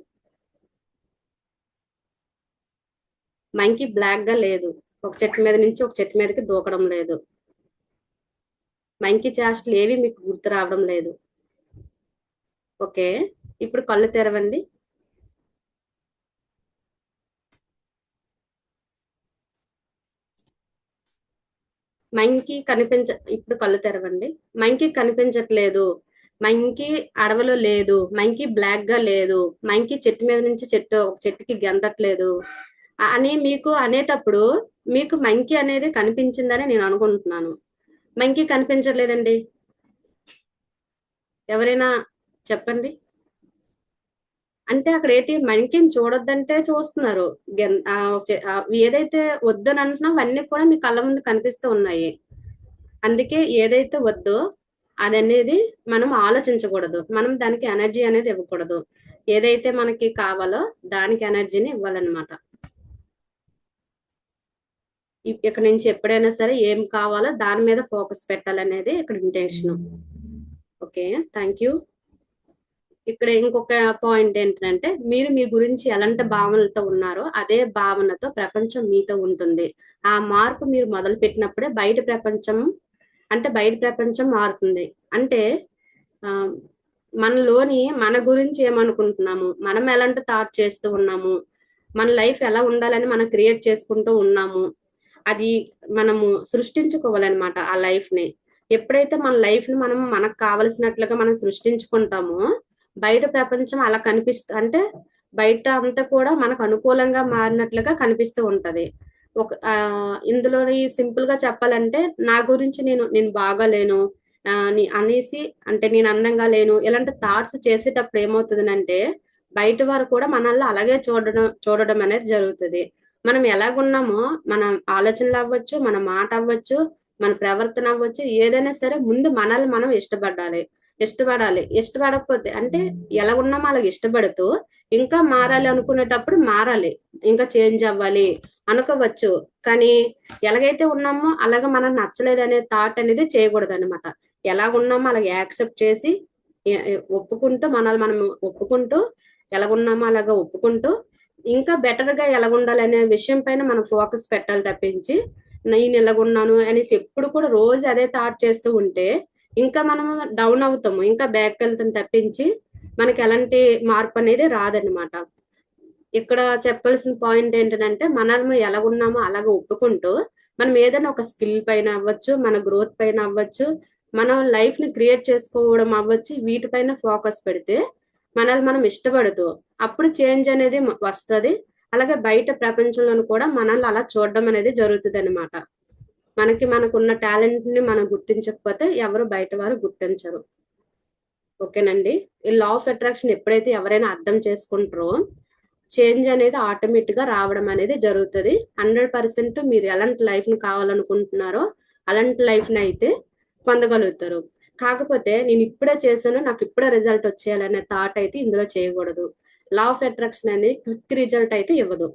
మంకీ బ్లాక్ గా లేదు, ఒక చెట్టు మీద నుంచి ఒక చెట్టు మీదకి దూకడం లేదు, మంకీ చేష్టలు ఏవి మీకు గుర్తు రావడం లేదు. ఓకే, ఇప్పుడు కళ్ళు తెరవండి. ఇప్పుడు కళ్ళు తెరవండి. మంకీ కనిపించట్లేదు, మంకీ అడవిలో లేదు, మంకీ బ్లాక్ గా లేదు, మంకీ చెట్టు మీద నుంచి ఒక చెట్టుకి గెంతట్లేదు అని మీకు అనేటప్పుడు మీకు మంకీ అనేది కనిపించిందని నేను అనుకుంటున్నాను. మంకీ కనిపించట్లేదండి, ఎవరైనా చెప్పండి. అంటే అక్కడ ఏంటి, మంకీని చూడొద్దంటే చూస్తున్నారు. ఏదైతే వద్దని అంటున్నా అవన్నీ కూడా మీ కళ్ళ ముందు కనిపిస్తూ ఉన్నాయి. అందుకే ఏదైతే వద్దో అదనేది మనం ఆలోచించకూడదు, మనం దానికి ఎనర్జీ అనేది ఇవ్వకూడదు. ఏదైతే మనకి కావాలో దానికి ఎనర్జీని ఇవ్వాలన్నమాట. ఇక్కడ నుంచి ఎప్పుడైనా సరే ఏం కావాలో దాని మీద ఫోకస్ పెట్టాలనేది ఇక్కడ ఇంటెన్షన్. Okay, thank you. ఇక్కడ ఇంకొక పాయింట్ ఏంటంటే మీరు మీ గురించి ఎలాంటి భావనలతో ఉన్నారో అదే భావనతో ప్రపంచం మీతో ఉంటుంది. ఆ మార్పు మీరు మొదలు పెట్టినప్పుడే బయట ప్రపంచం మారుతుంది. అంటే మనలోని మన గురించి ఏమనుకుంటున్నాము, మనం ఎలాంటి థాట్ చేస్తూ ఉన్నాము, మన లైఫ్ ఎలా ఉండాలని మనం క్రియేట్ చేసుకుంటూ ఉన్నాము, అది మనము సృష్టించుకోవాలన్నమాట. ఆ లైఫ్ ని ఎప్పుడైతే మన లైఫ్ ని మనకు కావలసినట్లుగా మనం సృష్టించుకుంటామో బయట ప్రపంచం అలా అంటే బయట అంతా కూడా మనకు అనుకూలంగా మారినట్లుగా కనిపిస్తూ ఉంటది. ఇందులో సింపుల్ గా చెప్పాలంటే నా గురించి నేను బాగాలేను, అనేసి అంటే నేను అందంగా లేను ఇలాంటి థాట్స్ చేసేటప్పుడు ఏమవుతుందంటే బయట వారు కూడా మనల్ని అలాగే చూడడం అనేది జరుగుతుంది. మనం ఎలాగున్నామో మన ఆలోచనలు అవ్వచ్చు, మన మాట అవ్వచ్చు, మన ప్రవర్తన అవ్వచ్చు, ఏదైనా సరే ముందు మనల్ని మనం ఇష్టపడకపోతే అంటే ఎలా ఉన్నామో అలాగ ఇష్టపడుతూ ఇంకా మారాలి అనుకునేటప్పుడు మారాలి, ఇంకా చేంజ్ అవ్వాలి అనుకోవచ్చు. కానీ ఎలాగైతే ఉన్నామో అలాగ మనం నచ్చలేదనే థాట్ అనేది చేయకూడదు అనమాట. ఎలా ఉన్నామో అలాగ యాక్సెప్ట్ చేసి ఒప్పుకుంటూ మనల్ని మనం ఒప్పుకుంటూ ఎలాగున్నామో అలాగ ఒప్పుకుంటూ ఇంకా బెటర్ గా ఎలాగుండాలనే విషయం పైన మనం ఫోకస్ పెట్టాలి తప్పించి నేను ఎలాగున్నాను అనేసి ఎప్పుడు కూడా రోజు అదే థాట్ చేస్తూ ఉంటే ఇంకా మనం డౌన్ అవుతాము, ఇంకా బ్యాక్ వెళ్తాం తప్పించి మనకి ఎలాంటి మార్పు అనేది రాదన్నమాట. ఇక్కడ చెప్పాల్సిన పాయింట్ ఏంటంటే మనల్ని ఎలాగున్నామో అలాగ ఒప్పుకుంటూ మనం ఏదైనా ఒక స్కిల్ పైన అవ్వచ్చు, మన గ్రోత్ పైన అవ్వచ్చు, మనం లైఫ్ ని క్రియేట్ చేసుకోవడం అవ్వచ్చు, వీటిపైన ఫోకస్ పెడితే మనల్ని మనం ఇష్టపడుతూ అప్పుడు చేంజ్ అనేది వస్తుంది. అలాగే బయట ప్రపంచంలో కూడా మనల్ని అలా చూడడం అనేది జరుగుతుంది అనమాట. మనకున్న టాలెంట్ ని మనం గుర్తించకపోతే ఎవరు బయట వారు గుర్తించరు. ఓకేనండి. ఈ లా ఆఫ్ అట్రాక్షన్ ఎప్పుడైతే ఎవరైనా అర్థం చేసుకుంటారో చేంజ్ అనేది ఆటోమేటిక్ గా రావడం అనేది జరుగుతుంది. 100% మీరు ఎలాంటి లైఫ్ ని కావాలనుకుంటున్నారో అలాంటి లైఫ్ ని అయితే పొందగలుగుతారు. కాకపోతే నేను ఇప్పుడే చేశాను, నాకు ఇప్పుడే రిజల్ట్ వచ్చేయాలనే థాట్ అయితే ఇందులో చేయకూడదు. లా ఆఫ్ అట్రాక్షన్ అనేది క్విక్ రిజల్ట్ అయితే ఇవ్వదు.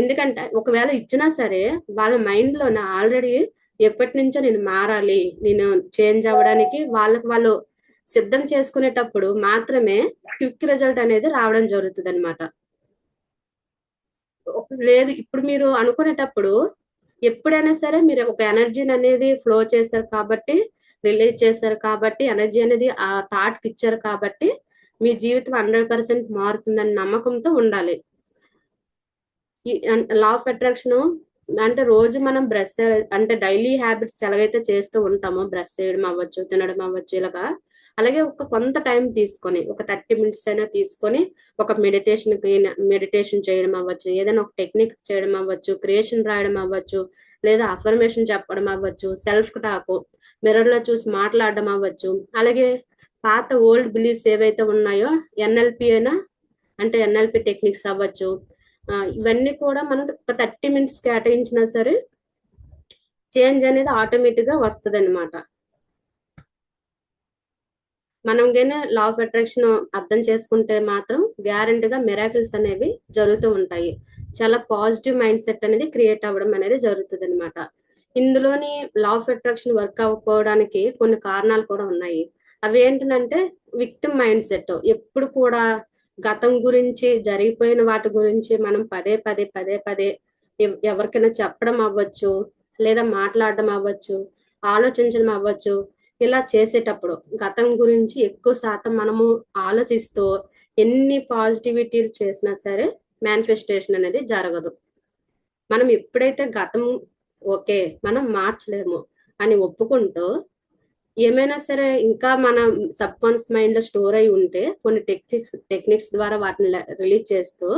ఎందుకంటే ఒకవేళ ఇచ్చినా సరే వాళ్ళ మైండ్ లోనే ఆల్రెడీ ఎప్పటి నుంచో నేను మారాలి, నేను చేంజ్ అవ్వడానికి వాళ్ళు సిద్ధం చేసుకునేటప్పుడు మాత్రమే క్విక్ రిజల్ట్ అనేది రావడం జరుగుతుంది అనమాట. లేదు ఇప్పుడు మీరు అనుకునేటప్పుడు ఎప్పుడైనా సరే మీరు ఒక ఎనర్జీని అనేది ఫ్లో చేశారు కాబట్టి, రిలీజ్ చేశారు కాబట్టి, ఎనర్జీ అనేది ఆ థాట్ కి ఇచ్చారు కాబట్టి మీ జీవితం 100% మారుతుందని నమ్మకంతో ఉండాలి. ఈ లా ఆఫ్ అట్రాక్షన్ అంటే రోజు మనం బ్రష్ అంటే డైలీ హ్యాబిట్స్ ఎలాగైతే చేస్తూ ఉంటామో బ్రష్ చేయడం అవ్వచ్చు, తినడం అవ్వచ్చు, ఇలాగా అలాగే కొంత టైం తీసుకొని ఒక 30 మినిట్స్ అయినా తీసుకొని ఒక మెడిటేషన్ చేయడం అవ్వచ్చు, ఏదైనా ఒక టెక్నిక్ చేయడం అవ్వచ్చు, క్రియేషన్ రాయడం అవ్వచ్చు, లేదా అఫర్మేషన్ చెప్పడం అవ్వచ్చు, సెల్ఫ్ టాక్ మిర్రర్ లో చూసి మాట్లాడడం అవ్వచ్చు. అలాగే పాత ఓల్డ్ బిలీఫ్స్ ఏవైతే ఉన్నాయో ఎన్ఎల్పి అయినా అంటే ఎన్ఎల్పి టెక్నిక్స్ అవ్వచ్చు, ఇవన్నీ కూడా మనం ఒక 30 మినిట్స్ కేటాయించినా సరే చేంజ్ అనేది ఆటోమేటిక్ గా వస్తుంది అనమాట. మనం కానీ లా ఆఫ్ అట్రాక్షన్ అర్థం చేసుకుంటే మాత్రం గ్యారంటీగా మిరాకిల్స్ అనేవి జరుగుతూ ఉంటాయి. చాలా పాజిటివ్ మైండ్ సెట్ అనేది క్రియేట్ అవ్వడం అనేది జరుగుతుంది అనమాట. ఇందులోని లా ఆఫ్ అట్రాక్షన్ వర్క్ అవ్వకపోవడానికి కొన్ని కారణాలు కూడా ఉన్నాయి. అవి ఏంటంటే విక్టిమ్ మైండ్ సెట్. ఎప్పుడు కూడా గతం గురించి జరిగిపోయిన వాటి గురించి మనం పదే పదే పదే పదే ఎవరికైనా చెప్పడం అవ్వచ్చు, లేదా మాట్లాడడం అవ్వచ్చు, ఆలోచించడం అవ్వచ్చు. ఇలా చేసేటప్పుడు గతం గురించి ఎక్కువ శాతం మనము ఆలోచిస్తూ ఎన్ని పాజిటివిటీలు చేసినా సరే మేనిఫెస్టేషన్ అనేది జరగదు. మనం ఎప్పుడైతే గతం ఓకే మనం మార్చలేము అని ఒప్పుకుంటూ ఏమైనా సరే ఇంకా మన సబ్ కాన్షియస్ మైండ్ లో స్టోర్ అయి ఉంటే కొన్ని టెక్నిక్స్ ద్వారా వాటిని రిలీజ్ చేస్తూ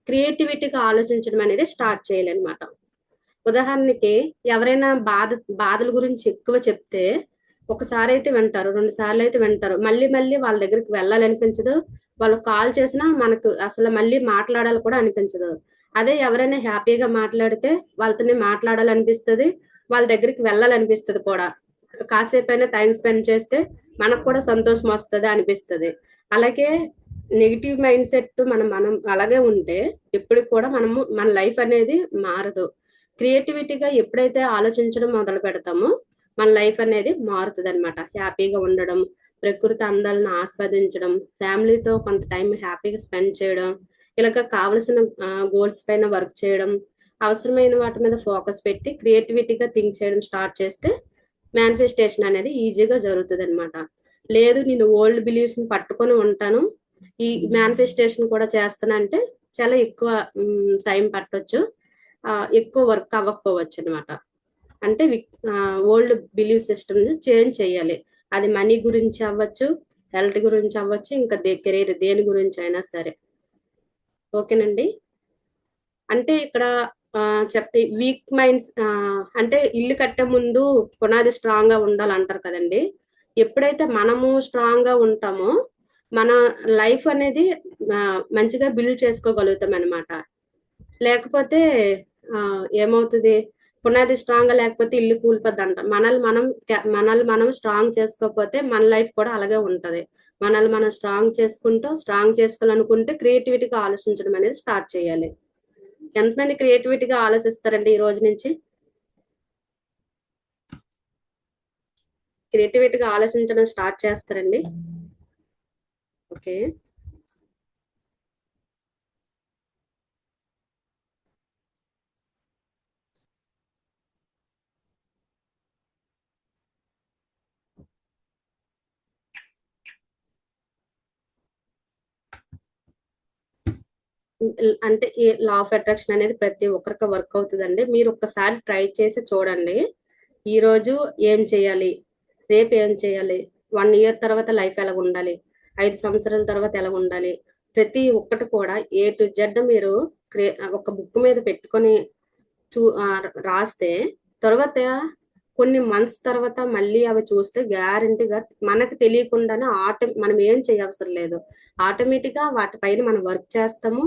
క్రియేటివిటీగా ఆలోచించడం అనేది స్టార్ట్ చేయాలన్నమాట. ఉదాహరణకి ఎవరైనా బాధల గురించి ఎక్కువ చెప్తే ఒకసారి అయితే వింటారు, 2 సార్లు అయితే వింటారు, మళ్ళీ మళ్ళీ వాళ్ళ దగ్గరికి వెళ్ళాలనిపించదు. వాళ్ళు కాల్ చేసినా మనకు అసలు మళ్ళీ మాట్లాడాలి కూడా అనిపించదు. అదే ఎవరైనా హ్యాపీగా మాట్లాడితే వాళ్ళతోనే మాట్లాడాలనిపిస్తుంది, వాళ్ళ దగ్గరికి వెళ్ళాలనిపిస్తుంది కూడా. కాసేపైనా టైం స్పెండ్ చేస్తే మనకు కూడా సంతోషం వస్తుంది అనిపిస్తుంది. అలాగే నెగిటివ్ మైండ్ సెట్ మనం అలాగే ఉంటే ఎప్పుడు కూడా మన లైఫ్ అనేది మారదు. క్రియేటివిటీగా ఎప్పుడైతే ఆలోచించడం మొదలు పెడతామో మన లైఫ్ అనేది మారుతుంది అనమాట. హ్యాపీగా ఉండడం, ప్రకృతి అందాలను ఆస్వాదించడం, ఫ్యామిలీతో కొంత టైం హ్యాపీగా స్పెండ్ చేయడం, ఇలాగ కావలసిన గోల్స్ పైన వర్క్ చేయడం, అవసరమైన వాటి మీద ఫోకస్ పెట్టి క్రియేటివిటీగా థింక్ చేయడం స్టార్ట్ చేస్తే మేనిఫెస్టేషన్ అనేది ఈజీగా జరుగుతుంది అనమాట. లేదు నేను ఓల్డ్ బిలీవ్స్ ని పట్టుకొని ఉంటాను, ఈ మేనిఫెస్టేషన్ కూడా చేస్తానంటే చాలా ఎక్కువ టైం పట్టొచ్చు, ఎక్కువ వర్క్ అవ్వకపోవచ్చు అనమాట. అంటే ఓల్డ్ బిలీవ్ సిస్టమ్ చేంజ్ చేయాలి. అది మనీ గురించి అవ్వచ్చు, హెల్త్ గురించి అవ్వచ్చు, ఇంకా కెరీర్ దేని గురించి అయినా సరే. ఓకేనండి. అంటే ఇక్కడ చెప్పి వీక్ మైండ్స్ అంటే ఇల్లు కట్టే ముందు పునాది స్ట్రాంగ్ గా ఉండాలంటారు కదండి. ఎప్పుడైతే మనము స్ట్రాంగ్ గా ఉంటామో మన లైఫ్ అనేది మంచిగా బిల్డ్ చేసుకోగలుగుతాం అనమాట. లేకపోతే ఏమవుతుంది, పునాది స్ట్రాంగ్ గా లేకపోతే ఇల్లు కూలిపోద్ది అంట. మనల్ని మనం స్ట్రాంగ్ చేసుకోకపోతే మన లైఫ్ కూడా అలాగే ఉంటది. మనల్ని మనం స్ట్రాంగ్ చేసుకోవాలనుకుంటే క్రియేటివిటీగా ఆలోచించడం అనేది స్టార్ట్ చేయాలి. ఎంతమంది క్రియేటివిటీగా ఆలోచిస్తారండి ఈ రోజు నుంచి? క్రియేటివిటీగా ఆలోచించడం స్టార్ట్ చేస్తారండి? ఓకే. అంటే ఈ లా ఆఫ్ అట్రాక్షన్ అనేది ప్రతి ఒక్కరికి వర్క్ అవుతుందండి. మీరు ఒక్కసారి ట్రై చేసి చూడండి. ఈ రోజు ఏం చేయాలి, రేపు ఏం చేయాలి, 1 ఇయర్ తర్వాత లైఫ్ ఎలా ఉండాలి, 5 సంవత్సరాల తర్వాత ఎలా ఉండాలి, ప్రతి ఒక్కటి కూడా ఏ టు జెడ్ మీరు ఒక బుక్ మీద పెట్టుకొని రాస్తే తర్వాత కొన్ని మంత్స్ తర్వాత మళ్ళీ అవి చూస్తే గ్యారంటీగా మనకు తెలియకుండానే మనం ఏం చేయవసరం లేదు, ఆటోమేటిక్ గా వాటిపైన మనం వర్క్ చేస్తాము.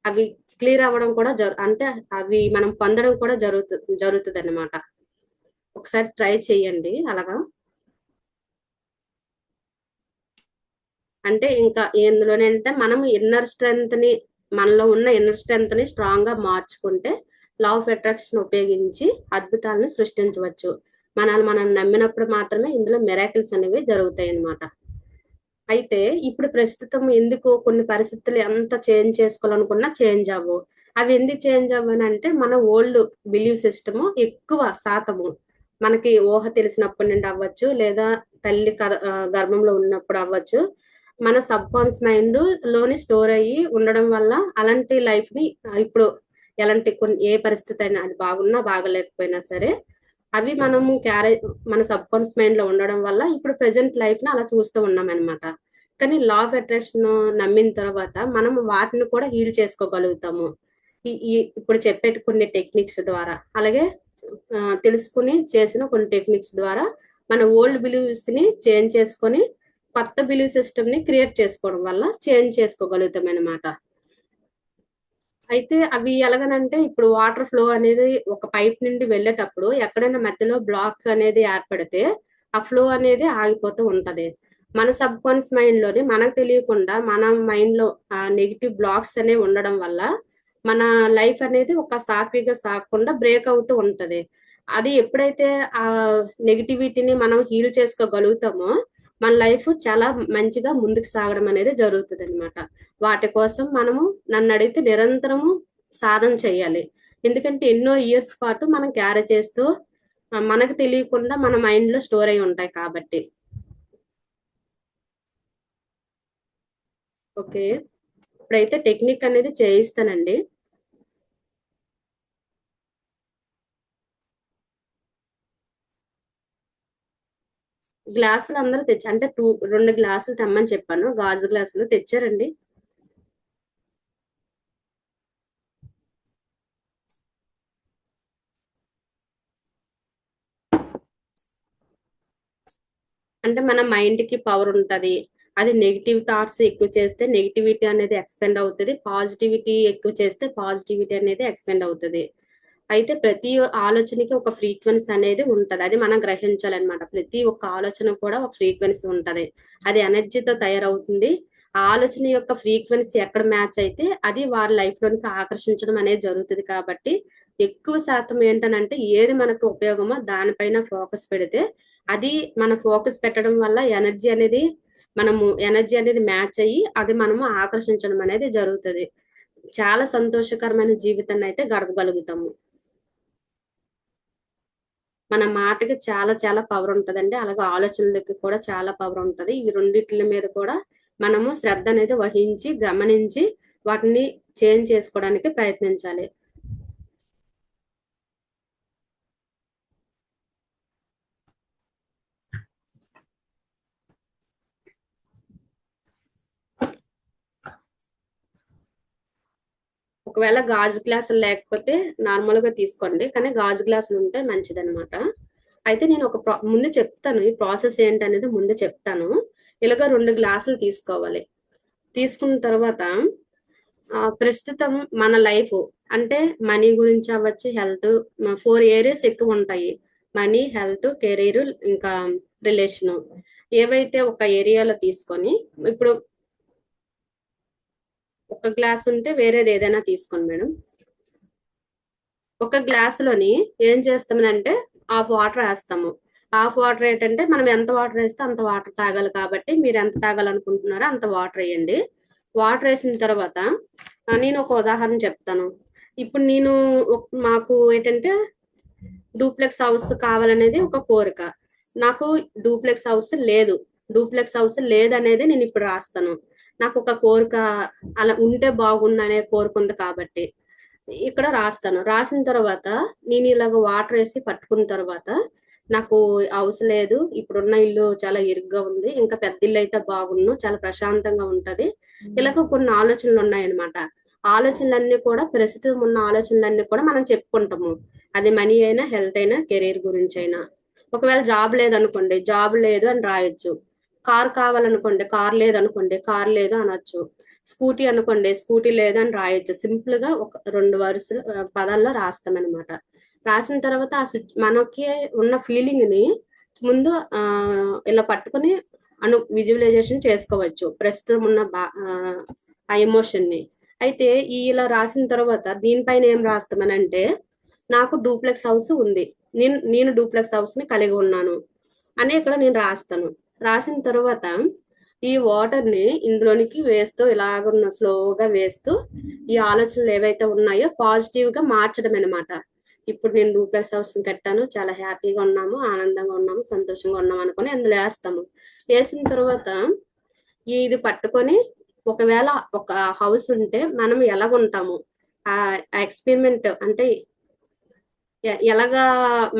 అవి క్లియర్ అవ్వడం కూడా అంటే అవి మనం పొందడం కూడా జరుగుతుంది అన్నమాట. ఒకసారి ట్రై చేయండి అలాగా. అంటే ఇంకా ఎందులోనంటే మనం మనలో ఉన్న ఇన్నర్ స్ట్రెంగ్త్ ని స్ట్రాంగ్ గా మార్చుకుంటే లా ఆఫ్ అట్రాక్షన్ ఉపయోగించి అద్భుతాలను సృష్టించవచ్చు. మనం నమ్మినప్పుడు మాత్రమే ఇందులో మిరాకిల్స్ అనేవి జరుగుతాయి అన్నమాట. అయితే ఇప్పుడు ప్రస్తుతం ఎందుకు కొన్ని పరిస్థితులు ఎంత చేంజ్ చేసుకోవాలనుకున్నా చేంజ్ అవ్వవు. అవి ఎందుకు చేంజ్ అవ్వనంటే మన ఓల్డ్ బిలీవ్ సిస్టమ్ ఎక్కువ శాతము మనకి ఊహ తెలిసినప్పటి నుండి అవ్వచ్చు, లేదా గర్భంలో ఉన్నప్పుడు అవ్వచ్చు, మన సబ్ కాన్షియస్ మైండ్ లోని స్టోర్ అయ్యి ఉండడం వల్ల అలాంటి లైఫ్ ని ఇప్పుడు ఏ పరిస్థితి అయినా అది బాగున్నా బాగలేకపోయినా సరే అవి మన సబ్ కాన్షియస్ మైండ్ లో ఉండడం వల్ల ఇప్పుడు ప్రెసెంట్ లైఫ్ ని అలా చూస్తూ ఉన్నాం అనమాట. కానీ లా ఆఫ్ అట్రాక్షన్ నమ్మిన తర్వాత మనం వాటిని కూడా హీల్ చేసుకోగలుగుతాము. ఇప్పుడు చెప్పే కొన్ని టెక్నిక్స్ ద్వారా, అలాగే తెలుసుకుని చేసిన కొన్ని టెక్నిక్స్ ద్వారా మన ఓల్డ్ బిలీవ్స్ ని చేంజ్ చేసుకొని కొత్త బిలీవ్ సిస్టమ్ ని క్రియేట్ చేసుకోవడం వల్ల చేంజ్ చేసుకోగలుగుతాం అనమాట. అయితే అవి ఎలాగనంటే ఇప్పుడు వాటర్ ఫ్లో అనేది ఒక పైప్ నుండి వెళ్ళేటప్పుడు ఎక్కడైనా మధ్యలో బ్లాక్ అనేది ఏర్పడితే ఆ ఫ్లో అనేది ఆగిపోతూ ఉంటది. మన సబ్ కాన్షియస్ మైండ్ లోని మనకు తెలియకుండా మన మైండ్ లో ఆ నెగిటివ్ బ్లాక్స్ అనేవి ఉండడం వల్ల మన లైఫ్ అనేది ఒక సాఫీగా సాగకుండా బ్రేక్ అవుతూ ఉంటది. అది ఎప్పుడైతే ఆ నెగిటివిటీని మనం హీల్ చేసుకోగలుగుతామో మన లైఫ్ చాలా మంచిగా ముందుకు సాగడం అనేది జరుగుతుంది అనమాట. వాటి కోసం నన్ను అడిగితే నిరంతరము సాధన చేయాలి. ఎందుకంటే ఎన్నో ఇయర్స్ పాటు మనం క్యారీ చేస్తూ మనకు తెలియకుండా మన మైండ్ లో స్టోర్ అయి ఉంటాయి కాబట్టి. ఓకే. ఇప్పుడైతే టెక్నిక్ అనేది చేయిస్తానండి. గ్లాసులు అందరూ అంటే 2 గ్లాసులు తెమ్మని చెప్పాను, గాజు గ్లాసులు తెచ్చారండి. అంటే మన మైండ్ కి పవర్ ఉంటది. అది నెగిటివ్ థాట్స్ ఎక్కువ చేస్తే నెగిటివిటీ అనేది ఎక్స్పెండ్ అవుతుంది, పాజిటివిటీ ఎక్కువ చేస్తే పాజిటివిటీ అనేది ఎక్స్పెండ్ అవుతుంది. అయితే ప్రతి ఆలోచనకి ఒక ఫ్రీక్వెన్సీ అనేది ఉంటది, అది మనం గ్రహించాలన్నమాట. ప్రతి ఒక్క ఆలోచన కూడా ఒక ఫ్రీక్వెన్సీ ఉంటది, అది ఎనర్జీతో తయారవుతుంది. ఆ ఆలోచన యొక్క ఫ్రీక్వెన్సీ ఎక్కడ మ్యాచ్ అయితే అది వారి లైఫ్ లోనికి ఆకర్షించడం అనేది జరుగుతుంది. కాబట్టి ఎక్కువ శాతం ఏంటనంటే ఏది మనకు ఉపయోగమో దానిపైన ఫోకస్ పెడితే అది మన ఫోకస్ పెట్టడం వల్ల ఎనర్జీ అనేది మ్యాచ్ అయ్యి అది మనము ఆకర్షించడం అనేది జరుగుతుంది. చాలా సంతోషకరమైన జీవితాన్ని అయితే గడపగలుగుతాము. మన మాటకి చాలా చాలా పవర్ ఉంటదండి, అలాగే ఆలోచనలకి కూడా చాలా పవర్ ఉంటది. ఇవి రెండిట్ల మీద కూడా మనము శ్రద్ధ అనేది వహించి గమనించి వాటిని చేంజ్ చేసుకోవడానికి ప్రయత్నించాలి. ఒకవేళ గాజు గ్లాసులు లేకపోతే నార్మల్ గా తీసుకోండి, కానీ గాజు గ్లాసులు ఉంటే మంచిదన్నమాట. అయితే నేను ముందు చెప్తాను, ఈ ప్రాసెస్ ఏంటనేది ముందు చెప్తాను. ఇలాగ 2 గ్లాసులు తీసుకోవాలి. తీసుకున్న తర్వాత ప్రస్తుతం మన లైఫ్ అంటే మనీ గురించి అవ్వచ్చు, హెల్త్, 4 ఏరియాస్ ఎక్కువ ఉంటాయి. మనీ, హెల్త్, కెరీర్, ఇంకా రిలేషన్. ఏవైతే ఒక ఏరియాలో తీసుకొని, ఇప్పుడు ఒక గ్లాస్ ఉంటే వేరేది ఏదైనా తీసుకోండి మేడం. ఒక గ్లాసులోని ఏం చేస్తామనంటే హాఫ్ వాటర్ వేస్తాము. హాఫ్ వాటర్ ఏంటంటే మనం ఎంత వాటర్ వేస్తే అంత వాటర్ తాగాలి కాబట్టి మీరు ఎంత తాగాలనుకుంటున్నారో అంత వాటర్ వేయండి. వాటర్ వేసిన తర్వాత నేను ఒక ఉదాహరణ చెప్తాను. ఇప్పుడు మాకు ఏంటంటే డూప్లెక్స్ హౌస్ కావాలనేది ఒక కోరిక. నాకు డూప్లెక్స్ హౌస్ లేదనేది నేను ఇప్పుడు రాస్తాను. నాకు ఒక కోరిక అలా ఉంటే బాగుండనే కోరిక ఉంది కాబట్టి ఇక్కడ రాస్తాను. రాసిన తర్వాత నేను ఇలాగ వాటర్ వేసి పట్టుకున్న తర్వాత నాకు హౌస్ లేదు, ఇప్పుడున్న ఇల్లు చాలా ఇరుగ్గా ఉంది, ఇంకా పెద్ద ఇల్లు అయితే బాగుండు, చాలా ప్రశాంతంగా ఉంటది, ఇలాగ కొన్ని ఆలోచనలు ఉన్నాయన్నమాట. ఆలోచనలన్నీ కూడా ప్రస్తుతం ఉన్న ఆలోచనలన్నీ కూడా మనం చెప్పుకుంటాము. అది మనీ అయినా, హెల్త్ అయినా, కెరీర్ గురించి అయినా. ఒకవేళ జాబ్ లేదనుకోండి, జాబ్ లేదు అని రాయొచ్చు. కార్ కావాలనుకోండి, కార్ లేదనుకోండి, కార్ లేదు అనొచ్చు. స్కూటీ అనుకోండి, స్కూటీ లేదు అని రాయొచ్చు. సింపుల్ గా ఒక 2 వరుసలు పదాల్లో రాస్తామన్నమాట. రాసిన తర్వాత మనకి ఉన్న ఫీలింగ్ ని ముందు ఇలా పట్టుకుని విజువలైజేషన్ చేసుకోవచ్చు, ప్రస్తుతం ఉన్న ఆ ఎమోషన్ ని. అయితే ఇలా రాసిన తర్వాత దీనిపైన ఏం రాస్తామనంటే, నాకు డూప్లెక్స్ హౌస్ ఉంది, నేను డూప్లెక్స్ హౌస్ ని కలిగి ఉన్నాను అని ఇక్కడ నేను రాస్తాను. రాసిన తర్వాత ఈ వాటర్ ని ఇందులోనికి వేస్తూ ఇలాగ స్లోగా వేస్తూ ఈ ఆలోచనలు ఏవైతే ఉన్నాయో పాజిటివ్ గా మార్చడం అనమాట. ఇప్పుడు నేను డూప్లెక్స్ హౌస్ ని కట్టాను, చాలా హ్యాపీగా ఉన్నాము, ఆనందంగా ఉన్నాము, సంతోషంగా ఉన్నాము అనుకుని అందులో వేస్తాము. వేసిన తర్వాత ఇది పట్టుకొని ఒకవేళ ఒక హౌస్ ఉంటే మనం ఎలాగుంటాము, ఆ ఎక్స్పెరిమెంట్ అంటే ఎలాగా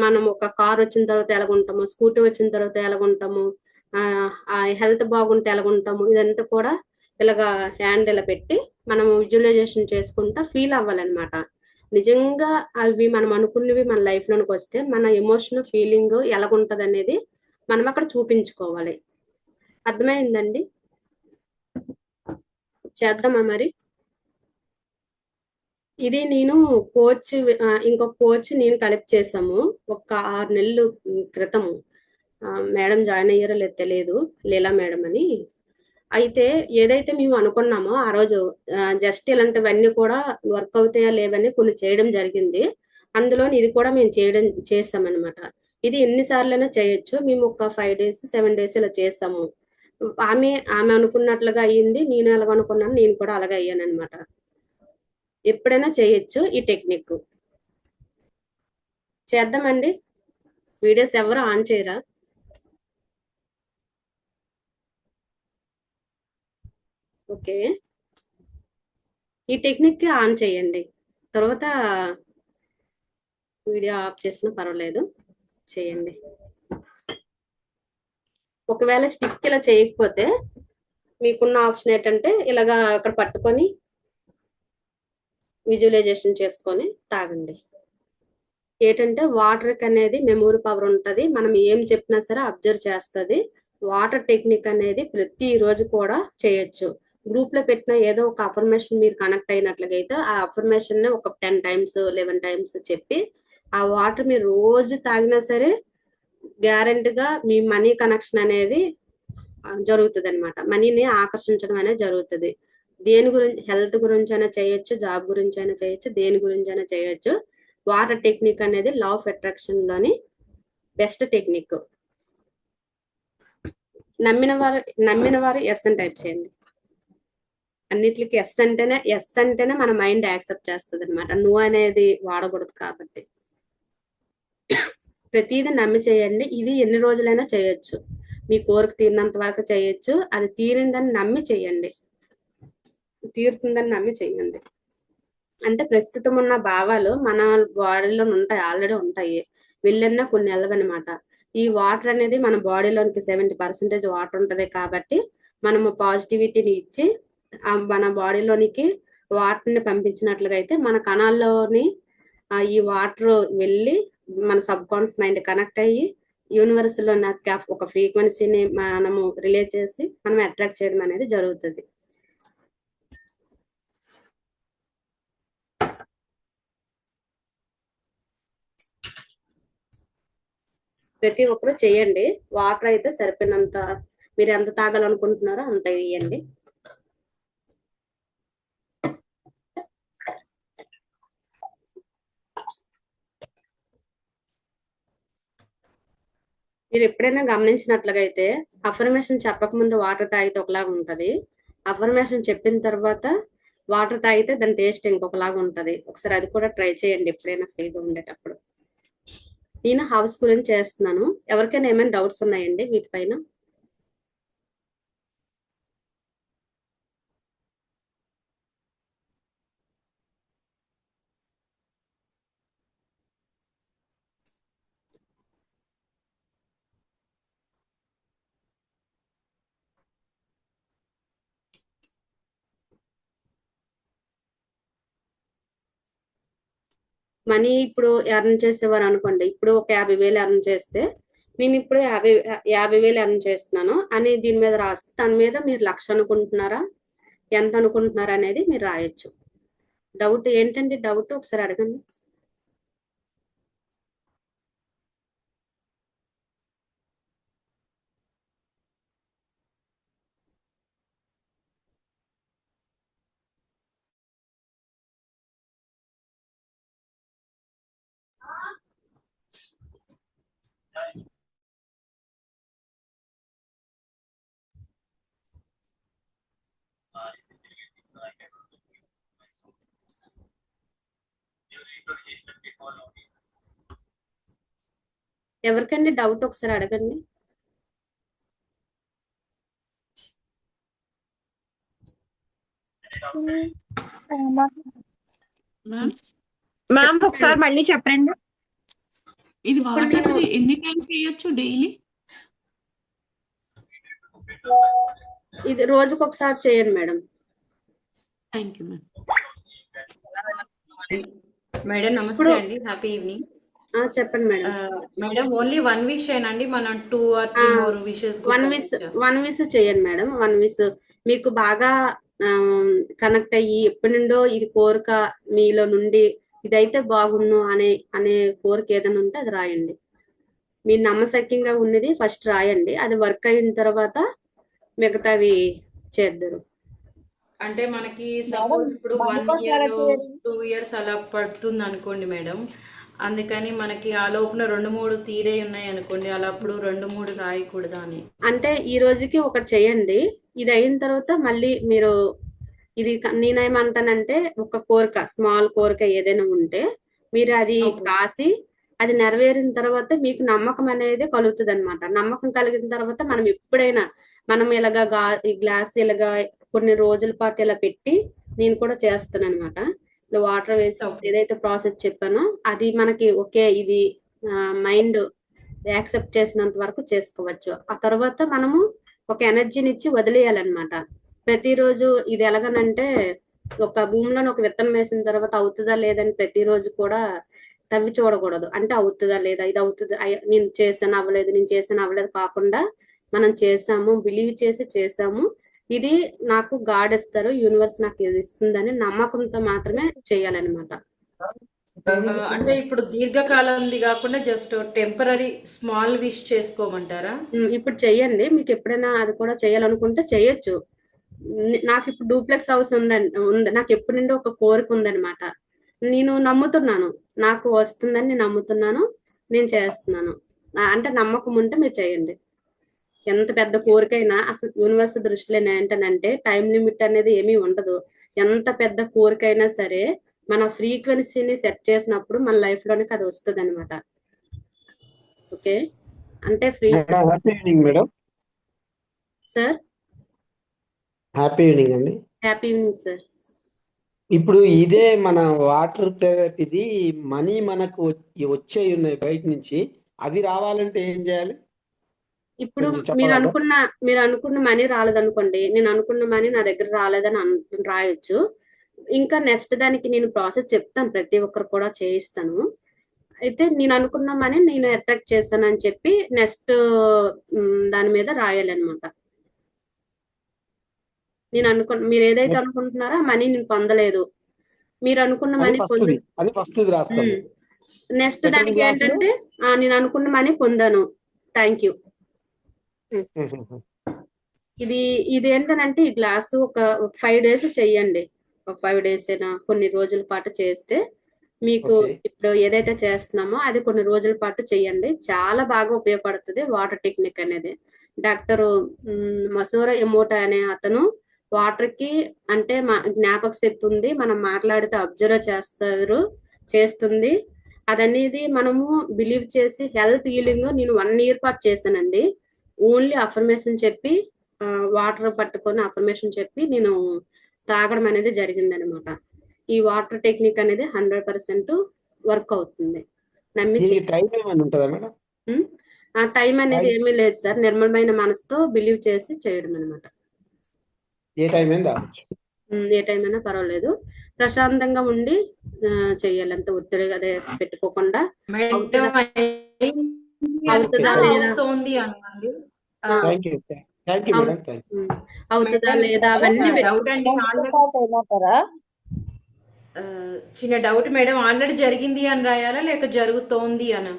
మనం ఒక కార్ వచ్చిన తర్వాత ఎలాగుంటాము, స్కూటీ వచ్చిన తర్వాత ఎలాగుంటాము, ఆ హెల్త్ బాగుంటే ఎలాగుంటాము, ఇదంతా కూడా ఇలాగా హ్యాండ్ ఇలా పెట్టి మనం విజువలైజేషన్ చేసుకుంటా ఫీల్ అవ్వాలన్నమాట. నిజంగా అవి మనం అనుకున్నవి మన లైఫ్ లోనికి వస్తే మన ఎమోషన్, ఫీలింగ్ ఎలాగుంటది అనేది మనం అక్కడ చూపించుకోవాలి. అర్థమైందండి? చేద్దామా మరి? ఇది నేను ఇంకొక కోచ్ నేను కలెక్ట్ చేసాము ఒక 6 నెలలు క్రితము. మేడం జాయిన్ అయ్యారో లేదు తెలియదు, లీలా మేడం అని. అయితే ఏదైతే మేము అనుకున్నామో ఆ రోజు జస్ట్ ఇలాంటివన్నీ కూడా వర్క్ అవుతాయా లేవని కొన్ని చేయడం జరిగింది. అందులో ఇది కూడా మేము చేసామన్నమాట. ఇది ఎన్నిసార్లైనా చేయొచ్చు. మేము ఒక 5 days 7 days ఇలా చేసాము. ఆమె అనుకున్నట్లుగా అయ్యింది, నేను ఎలాగ అనుకున్నాను నేను కూడా అలాగే అయ్యాను అనమాట. ఎప్పుడైనా చేయొచ్చు ఈ టెక్నిక్. చేద్దామండి. వీడియోస్ ఎవరు ఆన్ చేయరా? ఓకే, ఈ టెక్నిక్ ఆన్ చేయండి. తర్వాత వీడియో ఆఫ్ చేసినా పర్వాలేదు, చేయండి. ఒకవేళ స్టిక్ ఇలా చేయకపోతే మీకున్న ఆప్షన్ ఏంటంటే ఇలాగా అక్కడ పట్టుకొని విజువలైజేషన్ చేసుకొని తాగండి. ఏంటంటే వాటర్ అనేది మెమొరీ పవర్ ఉంటుంది, మనం ఏం చెప్పినా సరే అబ్జర్వ్ చేస్తుంది. వాటర్ టెక్నిక్ అనేది ప్రతి రోజు కూడా చేయొచ్చు. గ్రూప్ లో పెట్టిన ఏదో ఒక అఫర్మేషన్ మీరు కనెక్ట్ అయినట్లుగా అయితే ఆ అఫర్మేషన్ ని ఒక 10 times 11 times చెప్పి ఆ వాటర్ మీరు రోజు తాగినా సరే గ్యారెంటీగా మీ మనీ కనెక్షన్ అనేది జరుగుతుంది అనమాట. మనీని ఆకర్షించడం అనేది జరుగుతుంది. దేని గురించి, హెల్త్ గురించి అయినా చేయొచ్చు, జాబ్ గురించి అయినా చేయొచ్చు, దేని గురించి అయినా చేయొచ్చు. వాటర్ టెక్నిక్ అనేది లా ఆఫ్ అట్రాక్షన్ లోని బెస్ట్ టెక్నిక్. నమ్మిన వారు ఎస్ అని టైప్ చేయండి. అన్నిటికి ఎస్ అంటేనే మన మైండ్ యాక్సెప్ట్ చేస్తుంది అనమాట. నువ్వు అనేది వాడకూడదు కాబట్టి ప్రతిదీ నమ్మి చేయండి. ఇది ఎన్ని రోజులైనా చేయొచ్చు, మీ కోరిక తీరినంత వరకు చేయొచ్చు. అది తీరిందని నమ్మి చేయండి, తీరుతుందని నమ్మి చేయండి. అంటే ప్రస్తుతం ఉన్న భావాలు మన బాడీలో ఉంటాయి, ఆల్రెడీ ఉంటాయి, వెళ్ళన్నా కొన్ని వెళ్ళవన్నమాట. ఈ వాటర్ అనేది మన బాడీలోనికి 70% వాటర్ ఉంటది కాబట్టి మనము పాజిటివిటీని ఇచ్చి మన బాడీలోనికి వాటర్ని పంపించినట్లుగా అయితే మన కణాల్లోని ఈ వాటర్ వెళ్ళి మన సబ్ కాన్షియస్ మైండ్ కనెక్ట్ అయ్యి యూనివర్స్ లో నాకు ఒక ఫ్రీక్వెన్సీని మనము రిలే చేసి మనం అట్రాక్ట్ చేయడం అనేది జరుగుతుంది. ప్రతి ఒక్కరు చేయండి. వాటర్ అయితే సరిపోయినంత, మీరు ఎంత తాగాలనుకుంటున్నారో అంత వేయండి. మీరు ఎప్పుడైనా గమనించినట్లుగా అయితే అఫర్మేషన్ చెప్పకముందు వాటర్ తాగితే ఒకలాగా ఉంటది, అఫర్మేషన్ చెప్పిన తర్వాత వాటర్ తాగితే దాని టేస్ట్ ఇంకొకలాగా ఉంటది. ఒకసారి అది కూడా ట్రై చేయండి ఎప్పుడైనా ఫ్రీగా ఉండేటప్పుడు. నేను హౌస్ గురించి చేస్తున్నాను. ఎవరికైనా ఏమైనా డౌట్స్ ఉన్నాయండి వీటిపైన? మనీ ఇప్పుడు ఎర్న్ చేసేవారు అనుకోండి, ఇప్పుడు ఒక 50,000 ఎర్న్ చేస్తే నేను ఇప్పుడు 50,000 ఎర్న్ చేస్తున్నాను అని దీని మీద రాస్తే దాని మీద మీరు 1,00,000 అనుకుంటున్నారా, ఎంత అనుకుంటున్నారా అనేది మీరు రాయొచ్చు. డౌట్ ఏంటండి? డౌట్ ఒకసారి అడగండి. ఎవరికండి డౌట్ ఒకసారి అడగండి. మ్యామ్ ఒకసారి మళ్ళీ చెప్పండి. ఇది ఇప్పుడు వాటర్ నేను ఎన్ని టైమ్స్ చేయొచ్చు డైలీ? ఇది రోజుకు ఒకసారి చేయండి madam. Thank you ma'am. Madam నమస్తే ఇప్పుడు అండి, హ్యాపీ ఈవినింగ్. చెప్పండి మేడం. మేడం ఓన్లీ 1 విష్ అండి, మనం 2 or 3 మోర్ విషెస్ వన్ విస్ చేయండి మేడం. 1 విస్ మీకు బాగా కనెక్ట్ అయ్యి ఎప్పటి నుండో ఇది కోరిక మీలో నుండి ఇదైతే బాగున్ను అనే అనే కోరిక ఏదైనా ఉంటే అది రాయండి. మీరు నమ్మశక్యంగా ఉన్నది ఫస్ట్ రాయండి, అది వర్క్ అయిన తర్వాత మిగతావి చేద్దరు. అంటే మనకి సపోజ్ ఇప్పుడు 1 year 2 years అలా పడుతుంది అనుకోండి మేడం, అందుకని మనకి ఆ లోపున 2-3 తీరే ఉన్నాయి అనుకోండి, అలా అప్పుడు 2-3 రాయకూడదా అని. అంటే ఈ రోజుకి ఒకటి చేయండి, ఇది అయిన తర్వాత మళ్ళీ మీరు ఇది నేనేమంటానంటే ఒక కోరిక, స్మాల్ కోరిక ఏదైనా ఉంటే మీరు అది రాసి అది నెరవేరిన తర్వాత మీకు నమ్మకం అనేది కలుగుతుంది అనమాట. నమ్మకం కలిగిన తర్వాత మనం ఎప్పుడైనా మనం ఇలాగా ఈ గ్లాస్ ఇలాగా కొన్ని రోజుల పాటు ఇలా పెట్టి నేను కూడా చేస్తాను అనమాట. ఇలా వాటర్ వేసి ఏదైతే ప్రాసెస్ చెప్పానో అది మనకి ఓకే, ఇది మైండ్ యాక్సెప్ట్ చేసినంత వరకు చేసుకోవచ్చు. ఆ తర్వాత మనము ఒక ఎనర్జీని ఇచ్చి వదిలేయాలన్నమాట. ప్రతిరోజు ఇది ఎలాగనంటే ఒక భూమిలోని ఒక విత్తనం వేసిన తర్వాత అవుతుందా లేదని ప్రతిరోజు కూడా తవ్వి చూడకూడదు. అంటే అవుతుందా లేదా, ఇది అవుతుంది, నేను చేశాను అవ్వలేదు, నేను చేశాను అవ్వలేదు కాకుండా మనం చేసాము, బిలీవ్ చేసి చేసాము, ఇది నాకు గాడ్ ఇస్తారు, యూనివర్స్ నాకు ఇది ఇస్తుందని నమ్మకంతో మాత్రమే చేయాలన్నమాట. అంటే ఇప్పుడు దీర్ఘకాలంది కాకుండా జస్ట్ టెంపరీ స్మాల్ విష్ చేసుకోమంటారా? ఇప్పుడు చెయ్యండి, మీకు ఎప్పుడైనా అది కూడా చేయాలనుకుంటే చేయొచ్చు. నాకు ఇప్పుడు డూప్లెక్స్ హౌస్ ఉంది, నాకు ఎప్పటి నుండి ఒక కోరిక ఉందన్నమాట. నేను నమ్ముతున్నాను, నాకు వస్తుందని నేను నమ్ముతున్నాను, నేను చేస్తున్నాను. అంటే నమ్మకం ఉంటే మీరు చేయండి. ఎంత పెద్ద కోరికైనా అసలు యూనివర్స్ దృష్టిలో ఏంటంటే టైం లిమిట్ అనేది ఏమీ ఉండదు. ఎంత పెద్ద కోరికైనా సరే మన ఫ్రీక్వెన్సీని సెట్ చేసినప్పుడు మన లైఫ్ లోనికి అది వస్తుంది అనమాట. ఓకే, అంటే happy evening madam. Sir happy evening అండి. Happy evening sir. ఇప్పుడు ఇదే మన వాటర్ థెరపీది మనీ మనకు వచ్చేవి ఉన్నాయి బయట నుంచి, అవి రావాలంటే ఏం చేయాలి? ఇప్పుడు కొంచెం చెప్పగలరా? మీరు అనుకున్న మనీ రాలేదనుకోండి, నేను అనుకున్న మనీ నా దగ్గర రాలేదని రాయొచ్చు. ఇంకా నెక్స్ట్ దానికి నేను ప్రాసెస్ చెప్తాను, ప్రతి ఒక్కరు కూడా చేయిస్తాను. అయితే నేను అనుకున్న మనీ నేను అట్రాక్ట్ చేశానని చెప్పి నెక్స్ట్ దాని మీద రాయాలన్నమాట. మీరు ఏదైతే అనుకుంటున్నారో ఆ మనీ నేను పొందలేదు, మీరు అనుకున్న అది మనీ ఫస్ట్ది అది ఫస్ట్ది రాస్తాము. నెక్స్ట్ సెకండ్ దానికి క్లాస్ లో ఏంటంటే నేను అనుకున్న మనీ పొందాను, థ్యాంక్ యూ. ఇది ఇది ఏంటనంటే ఈ గ్లాసు ఒక 5 డేస్ చెయ్యండి. ఒక 5 డేస్ అయినా కొన్ని రోజుల పాటు చేస్తే మీకు ఓకే. ఇప్పుడు ఏదైతే చేస్తున్నామో అది కొన్ని రోజుల పాటు చెయ్యండి. చాలా బాగా ఉపయోగపడుతుంది వాటర్ టెక్నిక్ అనేది. డాక్టర్ మసూరా ఎమోటో అనే అతను వాటర్ కి అంటే జ్ఞాపక శక్తి ఉంది, మనం మాట్లాడితే అబ్జర్వ్ చేస్తుంది. అదనేది మనము బిలీవ్ చేసి హెల్త్ హీలింగ్ నేను 1 ఇయర్ పాటు చేశానండి. ఓన్లీ అఫర్మేషన్ చెప్పి వాటర్ పట్టుకొని అఫర్మేషన్ చెప్పి నేను తాగడం అనేది జరిగిందనమాట. ఈ వాటర్ టెక్నిక్ అనేది 100% వర్క్ అవుతుంది, నమ్మి దీనికి టైం ఏమైనా ఉంటుందా మేడం? ఆ టైం అనేది టైం ఏమీ లేదు సార్, నిర్మలమైన మనసుతో బిలీవ్ చేసి చేయడం అనమాట. ఏ టైం అయినా తాగొచ్చు. ఏ టైం అయినా పర్వాలేదు, ప్రశాంతంగా ఉండి చెయ్యాలి, అంత ఒత్తిడిగా అదే పెట్టుకోకుండా. మేడం అవుతుందా లేదా అవుతోంది అనండి. Thank you madam, thank you. అవుతుందా లేదా అవన్నీ డౌట్ అండి. చిన్న డౌట్ మేడం, ఆల్రెడీ జరిగింది అని రాయాలా లేక జరుగుతోంది అని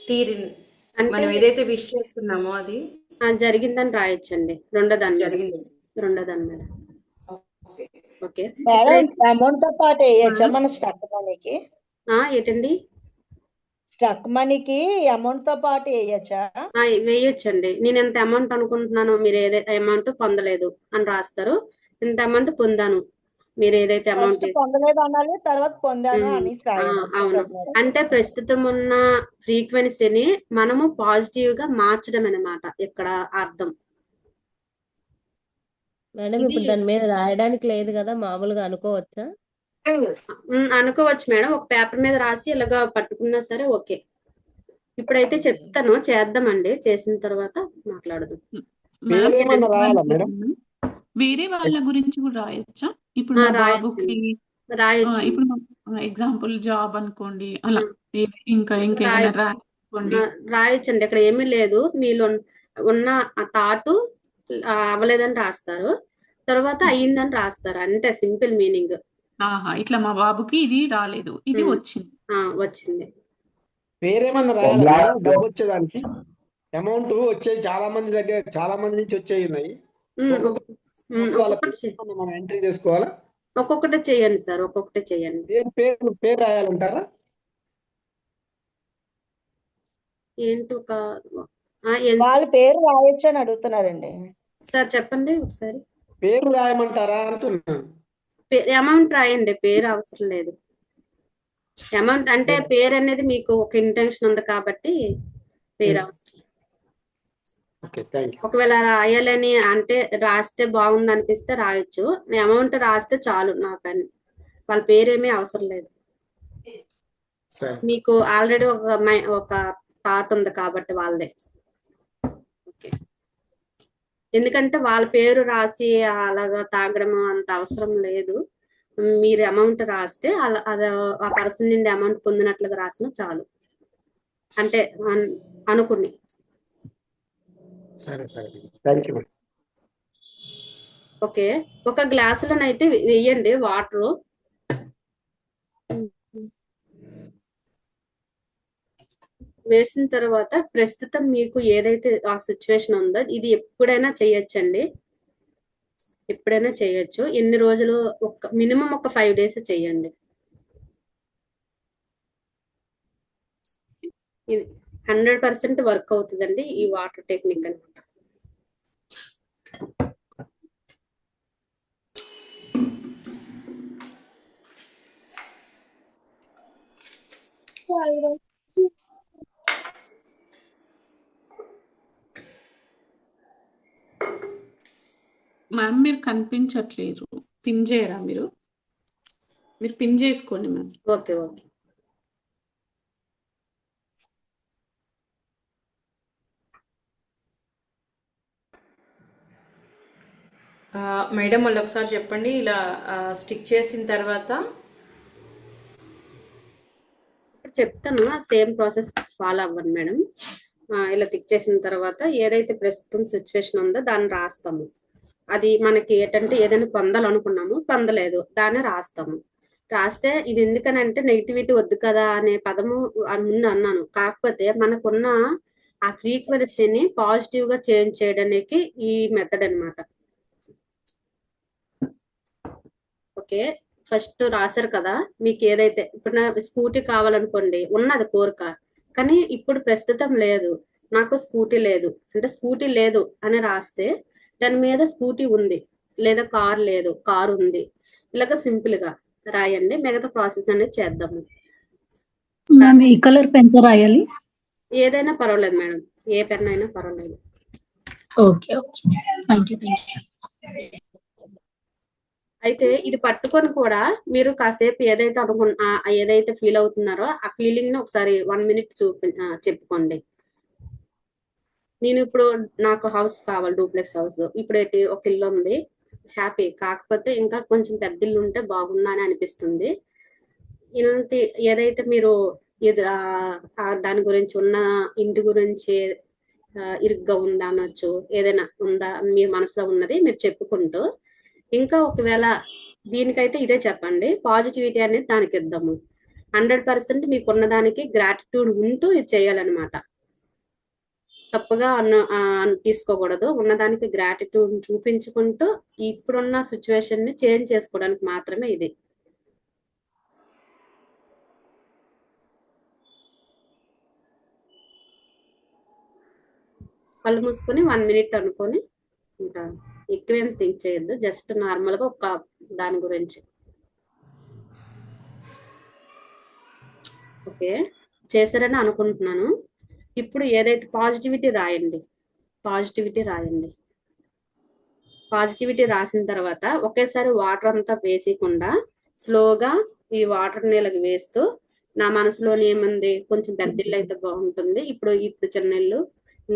తీరింది అంటే మనం ఏదైతే విష్ చేస్తున్నామో అది జరిగిందని రాయొచ్చండి, రెండో దాని జరిగింది. మీద. ఓకే మేడం అమౌంట్ తో పాటు వేయచ్చా మన స్టక్ మనీకి? ఏంటండి స్టక్ మనీకి అమౌంట్ తో పాటు వేయచ్చా? వేయొచ్చండి. నేను ఎంత అమౌంట్ అనుకుంటున్నాను, మీరు ఏదైతే అమౌంట్ పొందలేదు అని రాస్తారు, ఇంత అమౌంట్ పొందాను, మీరు ఏదైతే అమౌంట్ ఫస్ట్ పొందలేదు అనాలి, తర్వాత పొందాను అని అవును. అంటే ప్రస్తుతం ఉన్న ఫ్రీక్వెన్సీని మనము పాజిటివ్ గా మార్చడం అన్నమాట ఇక్కడ అర్థం. మేడం ఇప్పుడు దాని మీద రాయడానికి లేదు కదా, మామూలుగా అనుకోవచ్చా? అనుకోవచ్చు మేడం, ఒక పేపర్ మీద రాసి ఇలాగా పట్టుకున్నా సరే ఓకే. ఇప్పుడైతే చెప్తాను, చేద్దామండి, చేసిన తర్వాత మాట్లాడదాం. పేరేమన్నా రాయాలా మేడం? వేరే వాళ్ళ గురించి కూడా రాయొచ్చా? ఇప్పుడు మా బాబుకి రాయొచ్చు. ఇప్పుడు ఎగ్జాంపుల్ జాబ్ అనుకోండి, అలా ఇంకా ఇంకేదైనా రాసుకోండి. రాయొచ్చండి, ఇక్కడ ఏమీ లేదు, మీలో ఉన్న ఆ థాట్ అవ్వలేదని రాస్తారు, తర్వాత అయ్యిందని రాస్తారు, అంతే, సింపుల్ మీనింగ్. ఇట్లా మా బాబుకి ఇది రాలేదు, ఇది వచ్చింది. వచ్చింది. పేరేమన్నా రాయాలా మేడం? డబ్బు వచ్చేదానికి అమౌంట్ వచ్చేది చాలా మంది నుంచి వచ్చేవి ఉన్నాయి. మనం ఎంట్రీ చేసుకోవాలా? ఒక్కొక్కటి చేయండి సార్, ఒక్కొక్కటి చేయండి. పేరు రాయాలంటారా? ఏంటి వాళ్ళ పేరు రాయొచ్చు అని అడుగుతున్నారండి సార్, చెప్పండి ఒకసారి. పేరు రాయమంటారా అంటున్నాను. అమౌంట్ రాయండి, పేరు అవసరం లేదు. అమౌంట్ అంటే పేరు అనేది మీకు ఒక ఇంటెన్షన్ ఉంది కాబట్టి పేరు అవసరం. ఒకవేళ రాయాలని అంటే రాస్తే బాగుంది అనిపిస్తే రాయొచ్చు, అమౌంట్ రాస్తే చాలు నాకని, వాళ్ళ పేరేమీ అవసరం లేదు. మీకు ఆల్రెడీ ఒక థాట్ ఉంది కాబట్టి వాళ్ళదే. ఎందుకంటే వాళ్ళ పేరు రాసి అలాగా తాగడం అంత అవసరం లేదు, మీరు అమౌంట్ రాస్తే ఆ పర్సన్ నుండి అమౌంట్ పొందినట్లుగా రాసినా చాలు, అంటే అనుకుని. ఓకే, ఒక గ్లాసులోనైతే వెయ్యండి వాటర్. వేసిన తర్వాత ప్రస్తుతం మీకు ఏదైతే ఆ సిచ్యువేషన్ ఉందో ఇది ఎప్పుడైనా చేయొచ్చండి, ఎప్పుడైనా చేయొచ్చు. ఎన్ని రోజులు, మినిమం ఒక 5 days చెయ్యండి. ఇది 100% వర్క్ అవుతుందండి ఈ వాటర్ టెక్నిక్ అనమాట. మ్యామ్ మీరు కనిపించట్లేదు, పిన్ చేయరా? మీరు పిన్ చేసుకోండి మ్యామ్. ఓకే. మేడం వాళ్ళు ఒకసారి చెప్పండి, ఇలా స్టిక్ చేసిన తర్వాత ఇప్పుడు చెప్తాను, సేమ్ ప్రాసెస్ ఫాలో అవ్వండి మేడం. ఇలా టిక్ చేసిన తర్వాత ఏదైతే ప్రస్తుతం సిచ్యువేషన్ ఉందో దాన్ని రాస్తాము. అది మనకి ఏంటంటే ఏదైనా పొందాలనుకున్నాము, పొందలేదు, దాన్ని రాస్తాము. రాస్తే ఇది ఎందుకనంటే నెగిటివిటీ వద్దు కదా అనే పదము ముందు అన్నాను. కాకపోతే మనకున్న ఆ ఫ్రీక్వెన్సీని పాజిటివ్ గా చేంజ్ చేయడానికి ఈ మెథడ్ అన్నమాట. ఓకే, ఫస్ట్ రాశారు కదా, మీకు ఏదైతే ఇప్పుడు నా స్కూటీ కావాలనుకోండి, ఉన్నది కోరిక, కానీ ఇప్పుడు ప్రస్తుతం లేదు, నాకు స్కూటీ లేదు అంటే స్కూటీ లేదు అని రాస్తే దాని మీద స్కూటీ ఉంది, లేదా కార్ లేదు, కారు ఉంది, ఇలాగ సింపుల్ గా రాయండి. మిగతా ప్రాసెస్ అనేది చేద్దాము. మ్యామ్ ఈ కలర్ పెన్ తో రాయాలి? ఏదైనా పర్వాలేదు మేడం, ఏ పెన్ అయినా పర్వాలేదు. Okay okay, thank you. అయితే ఇది పట్టుకొని కూడా మీరు కాసేపు ఏదైతే ఏదైతే ఫీల్ అవుతున్నారో ఆ ఫీలింగ్ ని ఒకసారి 1 minute చెప్పుకోండి. నేను ఇప్పుడు నాకు హౌస్ కావాలి, డూప్లెక్స్ హౌస్. ఇప్పుడు ఏంటి, ఒక ఇల్లు ఉంది, హ్యాపీ. కాకపోతే ఇంకా కొంచెం పెద్ద ఇల్లు ఉంటే బాగున్నా అని అనిపిస్తుంది. ఇలాంటి ఏదైతే మీరు దాని గురించి ఉన్న ఇంటి గురించి ఇరుగ్గా ఉందా అనొచ్చు, ఏదైనా ఉందా మీ మనసులో ఉన్నది మీరు చెప్పుకుంటూ, ఇంకా ఒకవేళ దీనికైతే ఇదే చెప్పండి, పాజిటివిటీ అనేది దానికి ఇద్దాము. 100% మీకున్న దానికి గ్రాటిట్యూడ్ ఉంటూ ఇది చేయాలన్నమాట. తప్పుగా తీసుకోకూడదు. ఉన్నదానికి గ్రాటిట్యూడ్ చూపించుకుంటూ ఇప్పుడున్న సిచ్యువేషన్ ని చేంజ్ చేసుకోవడానికి మాత్రమే ఇది. కళ్ళు మూసుకొని 1 minute అనుకొని ఇంకా ఎక్కువేం థింక్ చేయొద్దు, జస్ట్ నార్మల్ గా ఒక దాని గురించి. ఓకే, చేశారని అనుకుంటున్నాను. ఇప్పుడు ఏదైతే పాజిటివిటీ రాయండి, పాజిటివిటీ రాయండి. పాజిటివిటీ రాసిన తర్వాత ఒకేసారి వాటర్ అంతా వేసేయకుండా స్లోగా ఈ వాటర్ నీళ్ళకి వేస్తూ, నా మనసులోని ఏముంది, కొంచెం పెద్ద ఇల్లు అయితే బాగుంటుంది, ఇప్పుడు చిన్న ఇల్లు,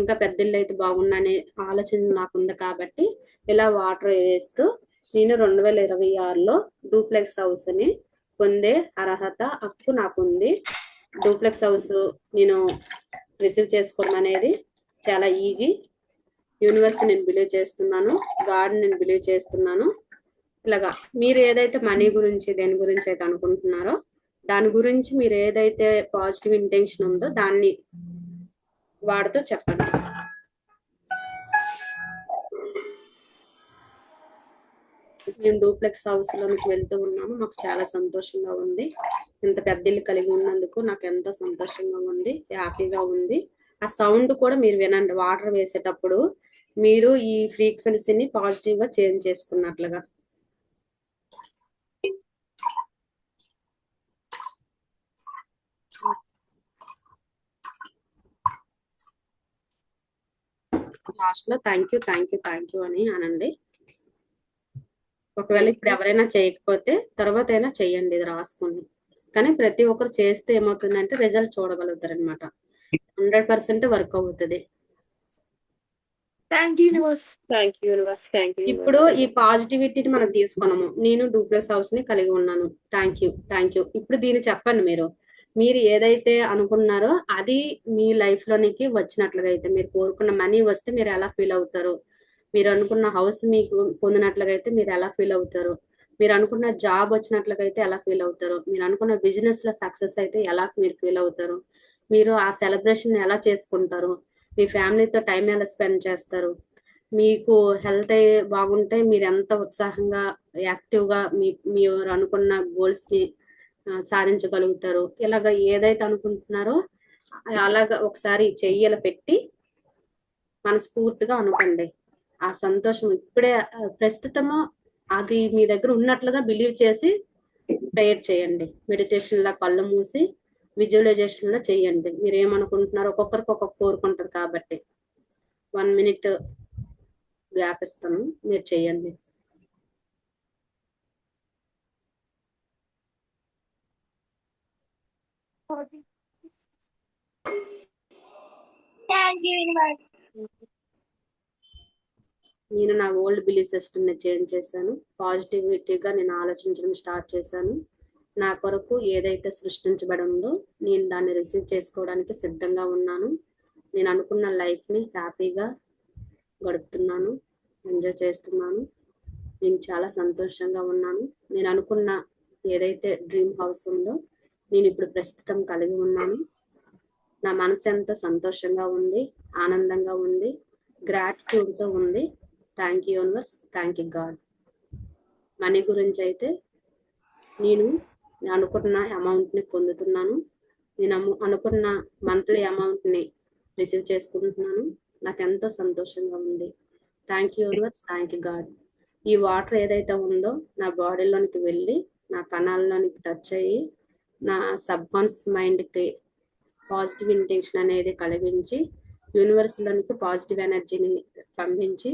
ఇంకా పెద్ద ఇల్లు అయితే బాగుందనే ఆలోచన నాకుంది. కాబట్టి ఇలా వాటర్ వేస్తూ నేను 2026లో డూప్లెక్స్ హౌస్ ని పొందే అర్హత, హక్కు నాకుంది. డూప్లెక్స్ హౌస్ నేను రిసీవ్ చేసుకోవడం అనేది చాలా ఈజీ. యూనివర్స్ నేను బిలీవ్ చేస్తున్నాను, గాడ్ నేను బిలీవ్ చేస్తున్నాను. ఇలాగా మీరు ఏదైతే మనీ గురించి దేని గురించి అయితే అనుకుంటున్నారో దాని గురించి మీరు ఏదైతే పాజిటివ్ ఇంటెన్షన్ ఉందో దాన్ని వాడుతూ చెప్పండి. మేము డూప్లెక్స్ హౌస్ లోనికి వెళ్తూ ఉన్నాము, మాకు చాలా సంతోషంగా ఉంది. ఇంత పెద్ద ఇల్లు కలిగి ఉన్నందుకు నాకు ఎంతో సంతోషంగా ఉంది, హ్యాపీగా ఉంది. ఆ సౌండ్ కూడా మీరు వినండి, వాటర్ వేసేటప్పుడు మీరు ఈ ఫ్రీక్వెన్సీని పాజిటివ్ గా చేంజ్ చేసుకున్నట్లుగా. లాస్ట్ లో థ్యాంక్ యూ అని అనండి. ఒకవేళ ఇప్పుడు ఎవరైనా చేయకపోతే తర్వాత అయినా చెయ్యండి, ఇది రాసుకుని. కానీ ప్రతి ఒక్కరు చేస్తే ఏమవుతుందంటే రిజల్ట్ చూడగలుగుతారు అనమాట. 100% వర్క్ అవుతుంది. ఇప్పుడు ఈ పాజిటివిటీని మనం తీసుకున్నాము, నేను డూప్లెక్స్ హౌస్ ని కలిగి ఉన్నాను, థ్యాంక్ యూ. ఇప్పుడు దీన్ని చెప్పండి, మీరు ఏదైతే అనుకున్నారో అది మీ లైఫ్ లోనికి వచ్చినట్లుగా అయితే, మీరు కోరుకున్న మనీ వస్తే మీరు ఎలా ఫీల్ అవుతారు, మీరు అనుకున్న హౌస్ మీకు పొందినట్లుగా అయితే మీరు ఎలా ఫీల్ అవుతారు, మీరు అనుకున్న జాబ్ వచ్చినట్లుగా అయితే ఎలా ఫీల్ అవుతారు, మీరు అనుకున్న బిజినెస్ లో సక్సెస్ అయితే ఎలా మీరు ఫీల్ అవుతారు, మీరు ఆ సెలబ్రేషన్ ఎలా చేసుకుంటారు, మీ ఫ్యామిలీతో టైం ఎలా స్పెండ్ చేస్తారు, మీకు హెల్త్ బాగుంటే మీరు ఎంత ఉత్సాహంగా యాక్టివ్గా మీరు అనుకున్న గోల్స్ ని సాధించగలుగుతారు. ఇలాగ ఏదైతే అనుకుంటున్నారో అలాగ ఒకసారి చెయ్యలు పెట్టి మనస్ఫూర్తిగా అనుకోండి. ఆ సంతోషం ఇప్పుడే ప్రస్తుతము అది మీ దగ్గర ఉన్నట్లుగా బిలీవ్ చేసి ప్రేయర్ చేయండి. మెడిటేషన్ లా కళ్ళు మూసి విజువలైజేషన్ లో చేయండి. మీరు ఏమనుకుంటున్నారో ఒక్కొక్కరికి ఒక్కొక్క కోరుకుంటారు కాబట్టి 1 minute గ్యాప్ ఇస్తాను, మీరు చేయండి. నేను నా ఓల్డ్ బిలీఫ్ సిస్టమ్ ని చేంజ్ చేశాను, పాజిటివిటీగా నేను ఆలోచించడం స్టార్ట్ చేశాను. నా కొరకు ఏదైతే సృష్టించబడి ఉందో నేను దాన్ని రిసీవ్ చేసుకోవడానికి సిద్ధంగా ఉన్నాను. నేను అనుకున్న లైఫ్ని హ్యాపీగా గడుపుతున్నాను, ఎంజాయ్ చేస్తున్నాను. నేను చాలా సంతోషంగా ఉన్నాను. నేను అనుకున్న ఏదైతే డ్రీమ్ హౌస్ ఉందో నేను ఇప్పుడు ప్రస్తుతం కలిగి ఉన్నాను. నా మనసు ఎంతో సంతోషంగా ఉంది, ఆనందంగా ఉంది, గ్రాటిట్యూడ్తో ఉంది. Thank you universe, thank you God. Money గురించి అయితే నేను అనుకున్న అమౌంట్ని పొందుతున్నాను. నేను అనుకున్న మంత్లీ అమౌంట్ని రిసీవ్ చేసుకుంటున్నాను. నాకు ఎంతో సంతోషంగా ఉంది. Thank you universe, thank you God. ఈ వాటర్ ఏదైతే ఉందో నా బాడీలోనికి వెళ్ళి నా కణాల్లోనికి టచ్ అయ్యి నా సబ్కాన్స్ మైండ్కి పాజిటివ్ ఇంటెన్షన్ అనేది కలిగించి యూనివర్స్లోనికి పాజిటివ్ ఎనర్జీని పంపించి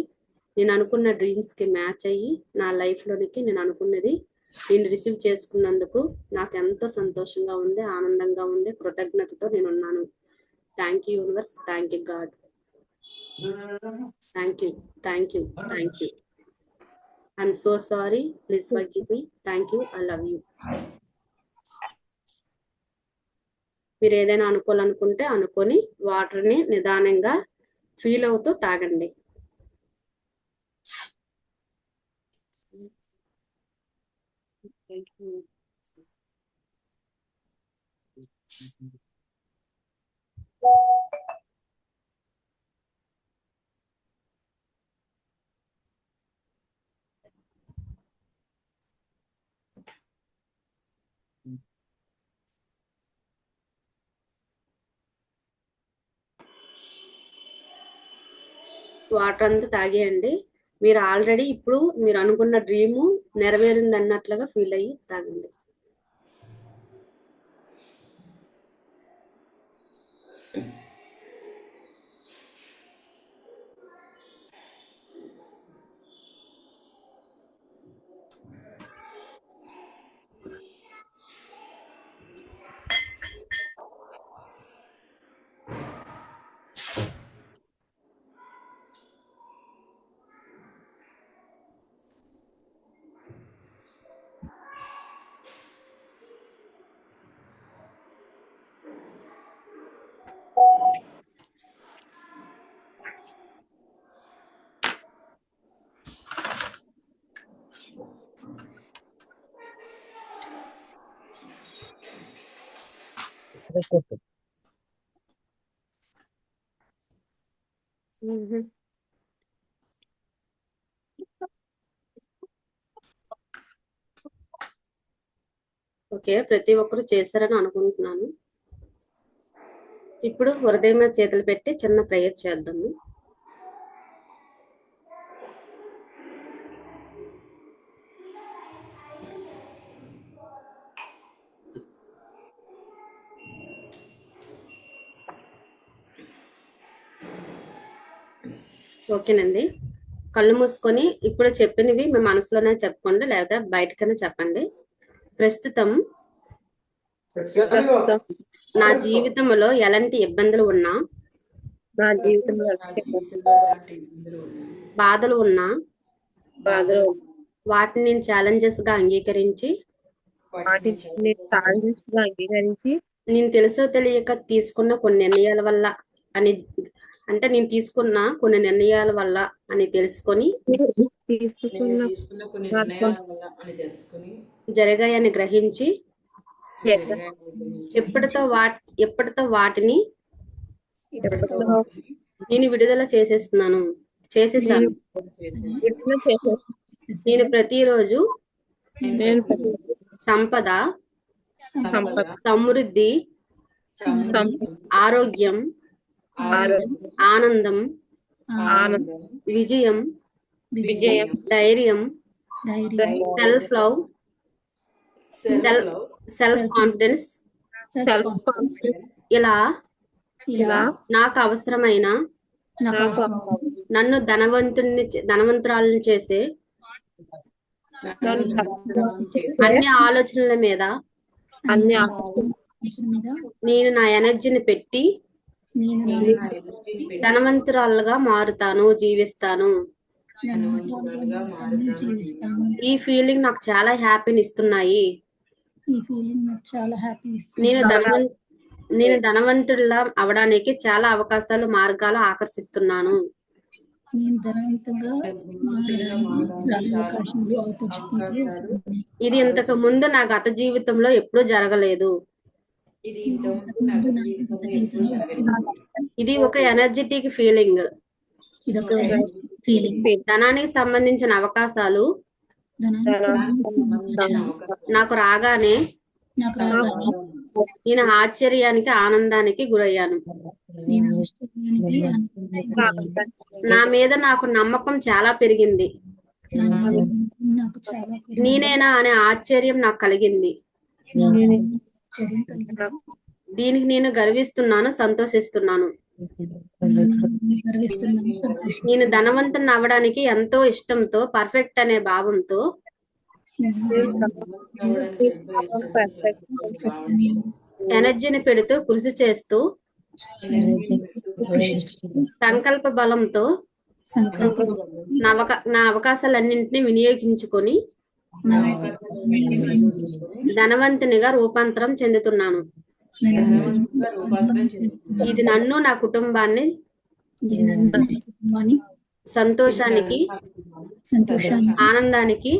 నేను అనుకున్న డ్రీమ్స్కి మ్యాచ్ అయ్యి నా లైఫ్లోనికి నేను అనుకున్నది నేను రిసీవ్ చేసుకున్నందుకు నాకు ఎంతో సంతోషంగా ఉంది, ఆనందంగా ఉంది, కృతజ్ఞతతో నేను ఉన్నాను. Thank you universe, thank you God. Thank you, thank you, thank you. I'm so sorry, please forgive me. Thank you, I love you. మీరు ఏదైనా అనుకోవాలనుకుంటే అనుకొని వాటర్ని నిదానంగా ఫీల్ అవుతూ తాగండి. వాటర్ అంతా తాగేయండి. మీరు ఆల్రెడీ ఇప్పుడు మీరు అనుకున్న డ్రీము నెరవేరింది అన్నట్లుగా ఫీల్ అయ్యి తాగండి. ఓకే, ప్రతి ఒక్కరు చేశారని అనుకుంటున్నాను. ఇప్పుడు హృదయం మీద చేతులు పెట్టి చిన్న ప్రేయర్ చేద్దాము. ఓకేనండి, కళ్ళు మూసుకొని ఇప్పుడు చెప్పినవి మీ మనసులోనే చెప్పుకోండి, లేదా బయటకైనా చెప్పండి. ప్రస్తుతం నా జీవితంలో ఎలాంటి ఇబ్బందులు ఉన్నా, బాధలు ఉన్నా వాటిని నేను ఛాలెంజెస్ గా అంగీకరించి నేను తెలుసో తెలియక తీసుకున్న కొన్ని నిర్ణయాల వల్ల అంటే నేను తీసుకున్న కొన్ని నిర్ణయాల వల్ల అని తెలుసుకొని జరిగాయని గ్రహించి ఎప్పటితో వాటిని నేను విడుదల చేసేసాను. నేను ప్రతిరోజు సంపద, సమృద్ధి, ఆరోగ్యం, ఆనందం, విజయం, ధైర్యం, సెల్ఫ్ లవ్, సెల్ఫ్ కాన్ఫిడెన్స్ ఇలా నాకు అవసరమైన నన్ను ధనవంతురాలను చేసే అన్ని ఆలోచనల మీద నేను నా ఎనర్జీని పెట్టి ధనవంతురాలుగా మారుతాను, జీవిస్తాను. ఈ ఫీలింగ్ నాకు చాలా హ్యాపీని ఇస్తున్నాయి. ఈ ఫీలింగ్ నాకు చాలా హ్యాపీ ఇస్తుంది. నేను ధనవంతుడిలా అవడానికి చాలా అవకాశాలు, మార్గాలు ఆకర్షిస్తున్నాను. నేను ధనవంతంగా మారడానికి చాలా అవకాశాలు, ఆపర్చునిటీ వస్తున్నాయి. ఇది ఇంతకు ముందు నా గత జీవితంలో ఎప్పుడూ జరగలేదు. ఇది ఇంతకు ముందు నా గత జీవితంలో ఎప్పుడూ ఇది ఒక ఎనర్జెటిక్ ఫీలింగ్. ఇదొక ఫీలింగ్. ధనానికి సంబంధించిన అవకాశాలు ధనానికి సంబంధించిన అవకాశాలు నాకు రాగానే నాకు రాగానే నేను ఆశ్చర్యానికి, ఆనందానికి గురయ్యాను. నేను ఆశ్చర్యానికి ఆనందానికి నా మీద నాకు నమ్మకం చాలా పెరిగింది. నాకు చాలా నేనేనా అనే ఆశ్చర్యం నాకు కలిగింది. ఆశ్చర్యం కలిగింది. దీనికి నేను గర్విస్తున్నాను, సంతోషిస్తున్నాను. గర్విస్తున్నాను, సంతోషం. నేను ధనవంతుని అవ్వడానికి ఎంతో ఇష్టంతో, పర్ఫెక్ట్ అనే భావంతో ఎనర్జీని పెడుతూ, కృషి చేస్తూ, సంకల్ప బలంతో నా అవకాశాలన్నింటినీ వినియోగించుకొని ధనవంతునిగా రూపాంతరం చెందుతున్నాను. ఇది నన్ను, నా కుటుంబాన్ని సంతోషానికి, ఆనందానికి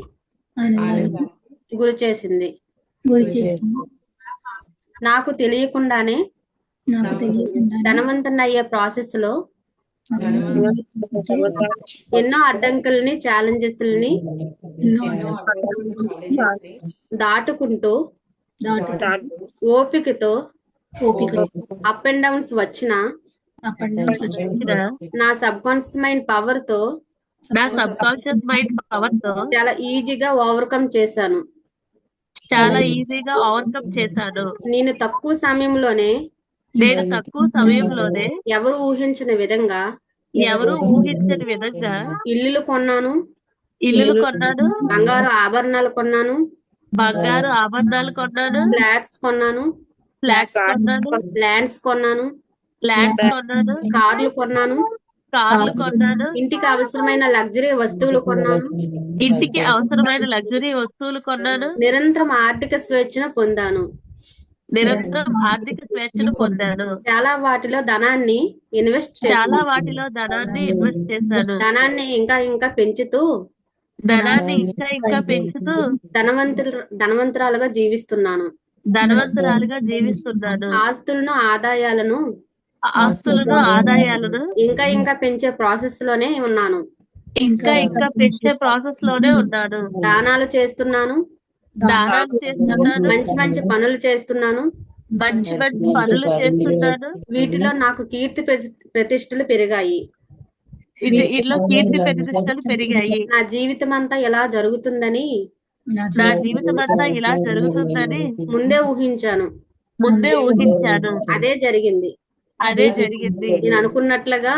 గురి చేసింది. నాకు తెలియకుండానే ధనవంతుని అయ్యే ప్రాసెస్ లో ఎన్నో అడ్డంకుల్ని, ఛాలెంజెస్ని దాటుకుంటూ ఓపికతో అప్ అండ్ డౌన్స్ వచ్చిన నా సబ్ కాన్షియస్ మైండ్ పవర్ తో చాలా ఈజీగా ఓవర్కమ్ చేశాను. నేను తక్కువ సమయంలోనే ఎవరు ఊహించిన విధంగా ఇల్లులు కొన్నాను, బంగారు ఆభరణాలు కొన్నాను, ఫ్లాట్స్ కొన్నాను, ల్యాండ్స్ కొన్నాను, కార్లు కొన్నాను, ఇంటికి అవసరమైన లగ్జరీ వస్తువులు కొన్నాను, నిరంతరం ఆర్థిక స్వేచ్ఛను పొందాను. చాలా వాటిలో ధనాన్ని ఇన్వెస్ట్ ధనాన్ని ఇంకా ఇంకా పెంచుతూ ధనవంతురాలుగా జీవిస్తున్నాను. ఆస్తులను, ఆదాయాలను ఇంకా ఇంకా పెంచే ప్రాసెస్ లోనే ఉన్నాను. దానాలు చేస్తున్నాను, మంచి మంచి పనులు చేస్తున్నాను. వీటిలో నాకు కీర్తి ప్రతిష్టలు పెరిగాయి. నా జీవితం అంతా ఎలా జరుగుతుందని ముందే ఊహించాను. అదే జరిగింది. నేను అనుకున్నట్లుగా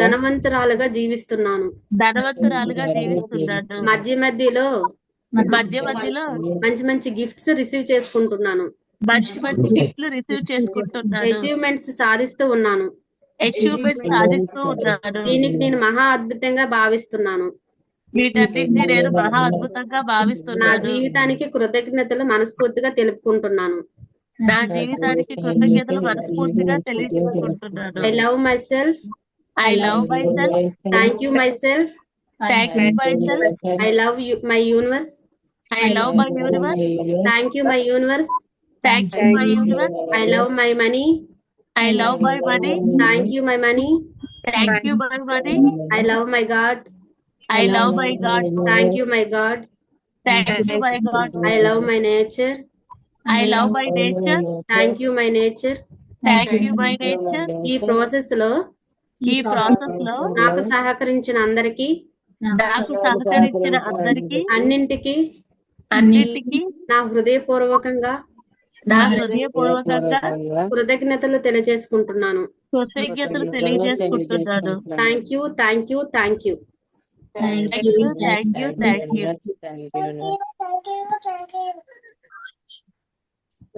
ధనవంతురాలుగా జీవిస్తున్నాను. మధ్య మధ్యలో మంచి మంచి గిఫ్ట్స్ రిసీవ్ చేసుకుంటున్నాను. అచీవ్మెంట్స్ సాధిస్తూ ఉన్నాను. దీనికి నేను మహా అద్భుతంగా భావిస్తున్నాను. నా జీవితానికి కృతజ్ఞతలు మనస్ఫూర్తిగా తెలుపుకుంటున్నాను. I love myself. Thank you myself. I love you, my universe. Thank you, my universe. I love my money. Thank you, my money. I love my God. Thank you, my God. I love my nature. Thank you, my nature. ఈ process లో నాకు సహకరించిన అందరికీ, అన్నింటికి నా హృదయపూర్వకంగా కృతజ్ఞతలు తెలియజేసుకుంటున్నాను. Thank you, thank you, thank you.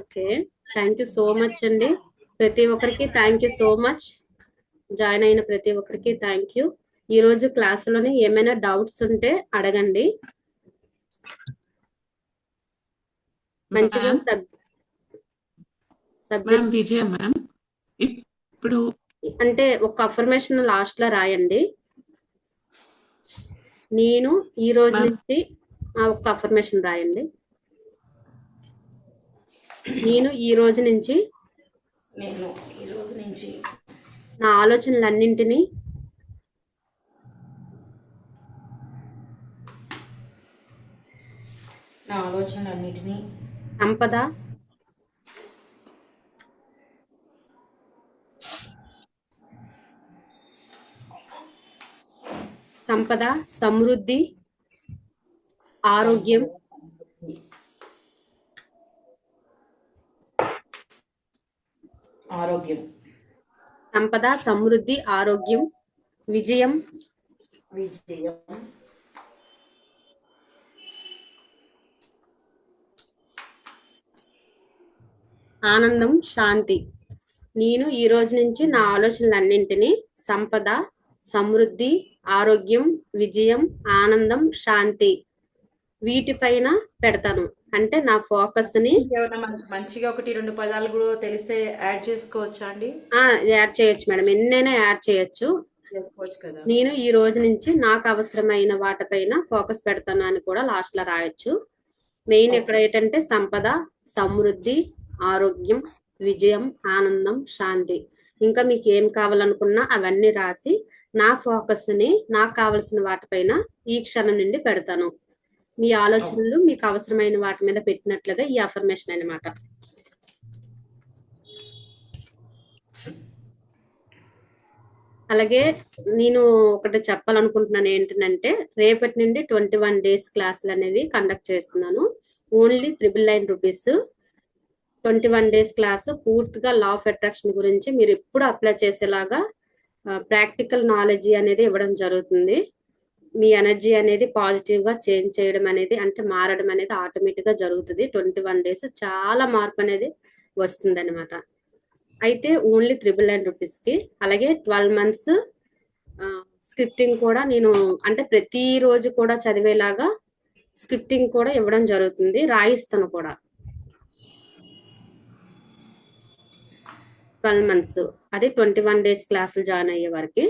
Okay, thank you so much అండి. ప్రతి ఒక్కరికి thank you so much. Join అయిన ప్రతి ఒక్కరికి థ్యాంక్ యూ. ఈ రోజు క్లాసులోని ఏమైనా డౌట్స్ ఉంటే అడగండి. మంచిగా మ్యామ్ సబ్జెక్ట్ విజయ మ్యామ్ ఇప్పుడు అంటే ఒక అఫర్మేషన్ లాస్ట్ లో రాయండి. నేను ఈ రోజు మ్యామ్ నుంచి ఒక అఫర్మేషన్ రాయండి. నేను ఈ రోజు నుంచి నేను ఈ రోజు నుంచి నా ఆలోచనలన్నింటినీ నా ఆలోచనలన్నిటినీ సంపద, సమృద్ధి, ఆరోగ్యం, ఆరోగ్యం, సంపద, సమృద్ధి, ఆరోగ్యం, విజయం, విజయం, ఆనందం, శాంతి. నేను ఈ రోజు నుంచి నా ఆలోచనలన్నింటినీ సంపద, సమృద్ధి, ఆరోగ్యం, విజయం, ఆనందం, శాంతి వీటిపైన పెడతాను. అంటే నా ఫోకస్ ని ఇంకేమైనా మంచిగా 1-2 పదాలు కూడా తెలిస్తే యాడ్ చేసుకోవచ్చా అండి? యాడ్ చేయొచ్చు మేడం, ఎన్నైనా యాడ్ చేయొచ్చు. చేసుకోవచ్చు కదా. నేను ఈ రోజు నుంచి నాకు అవసరమైన వాటిపైన ఫోకస్ పెడతాను అని కూడా లాస్ట్ లో రాయొచ్చు. మెయిన్ ఇక్కడ ఏంటంటే సంపద, సమృద్ధి, ఆరోగ్యం, విజయం, ఆనందం, శాంతి. ఇంకా మీకు ఏం కావాలనుకున్నా అవన్నీ రాసి నా ఫోకస్ ని నాకు కావలసిన వాటిపైన ఈ క్షణం నుండి పెడతాను. మీ ఆలోచనలు మీకు అవసరమైన వాటి మీద పెట్టినట్లుగా ఈ అఫర్మేషన్ అన్నమాట. అలాగే నేను ఒకటి చెప్పాలనుకుంటున్నాను ఏంటంటే, రేపటి నుండి 21 days క్లాసులు అనేవి కండక్ట్ చేస్తున్నాను. Only 999 rupees. 21 days క్లాస్ పూర్తిగా లా ఆఫ్ అట్రాక్షన్ గురించి మీరు ఎప్పుడు అప్లై చేసేలాగా ప్రాక్టికల్ నాలెడ్జ్ అనేది ఇవ్వడం జరుగుతుంది. మీ ఎనర్జీ అనేది పాజిటివ్ గా చేంజ్ చేయడం అనేది, అంటే మారడం అనేది ఆటోమేటిక్ గా జరుగుతుంది. 21 days చాలా మార్పు అనేది వస్తుంది అనమాట. అయితే ఓన్లీ 999 రూపీస్ కి. అలాగే 12 months స్క్రిప్టింగ్ కూడా నేను అంటే ప్రతి రోజు కూడా చదివేలాగా స్క్రిప్టింగ్ కూడా ఇవ్వడం జరుగుతుంది, రాయిస్తాను కూడా. 12 months అదే 21 days క్లాసులు జాయిన్ అయ్యే వారికి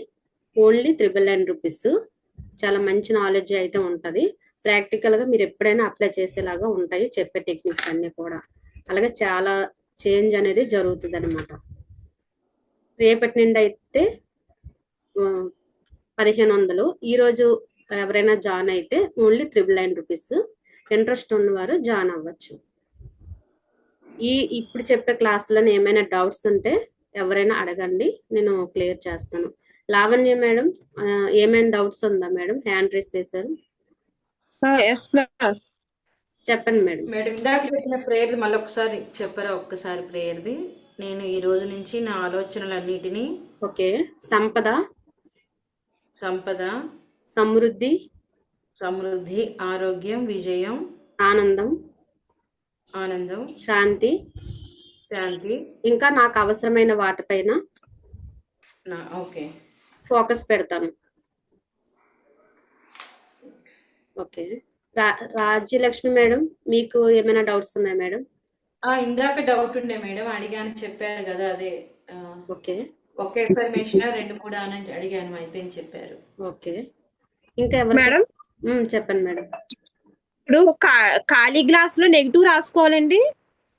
ఓన్లీ 999 రూపీస్. చాలా మంచి నాలెడ్జ్ అయితే ఉంటది. ప్రాక్టికల్ గా మీరు ఎప్పుడైనా అప్లై చేసేలాగా ఉంటాయి చెప్పే టెక్నిక్స్ అన్ని కూడా. అలాగే చాలా చేంజ్ అనేది జరుగుతుంది అనమాట. రేపటి నుండి అయితే 1500. ఈ రోజు ఎవరైనా జాయిన్ అయితే ఓన్లీ 999 రూపీస్. ఇంట్రెస్ట్ ఉన్నవారు జాయిన్ అవ్వచ్చు. ఇప్పుడు చెప్పే క్లాసులను ఏమైనా డౌట్స్ ఉంటే ఎవరైనా అడగండి, నేను క్లియర్ చేస్తాను. లావణ్య మేడం, ఏమైనా డౌట్స్ ఉందా మేడం? హ్యాండ్ రైస్ చేశారు, చెప్పండి మేడం. మేడం ఇందాక పెట్టిన ప్రేయర్ మళ్ళీ ఒకసారి చెప్పరా? ఒక్కసారి ప్రేయర్ది. నేను ఈ రోజు నుంచి నా ఆలోచనలన్నిటినీ ఓకే. సంపద, సమృద్ధి, ఆరోగ్యం, విజయం, ఆనందం, శాంతి ఇంకా నాకు అవసరమైన వాటిపైన ఫోకస్ పెడతాను. ఓకే. రాజ్యలక్ష్మి మేడం, మీకు ఏమైనా డౌట్స్ ఉన్నాయా మేడం? ఇందాక డౌట్ ఉండే మేడం, అడిగాను చెప్పారు కదా, అదే. ఓకే. ఒకే ఇన్ఫర్మేషన్ 2-3 అని అడిగాను, అయిపోయింది చెప్పారు. ఓకే. ఇంకా ఎవరు మేడం చెప్పండి మేడం. ఇప్పుడు ఖాళీ గ్లాస్ లో నెగిటివ్ రాసుకోవాలండి?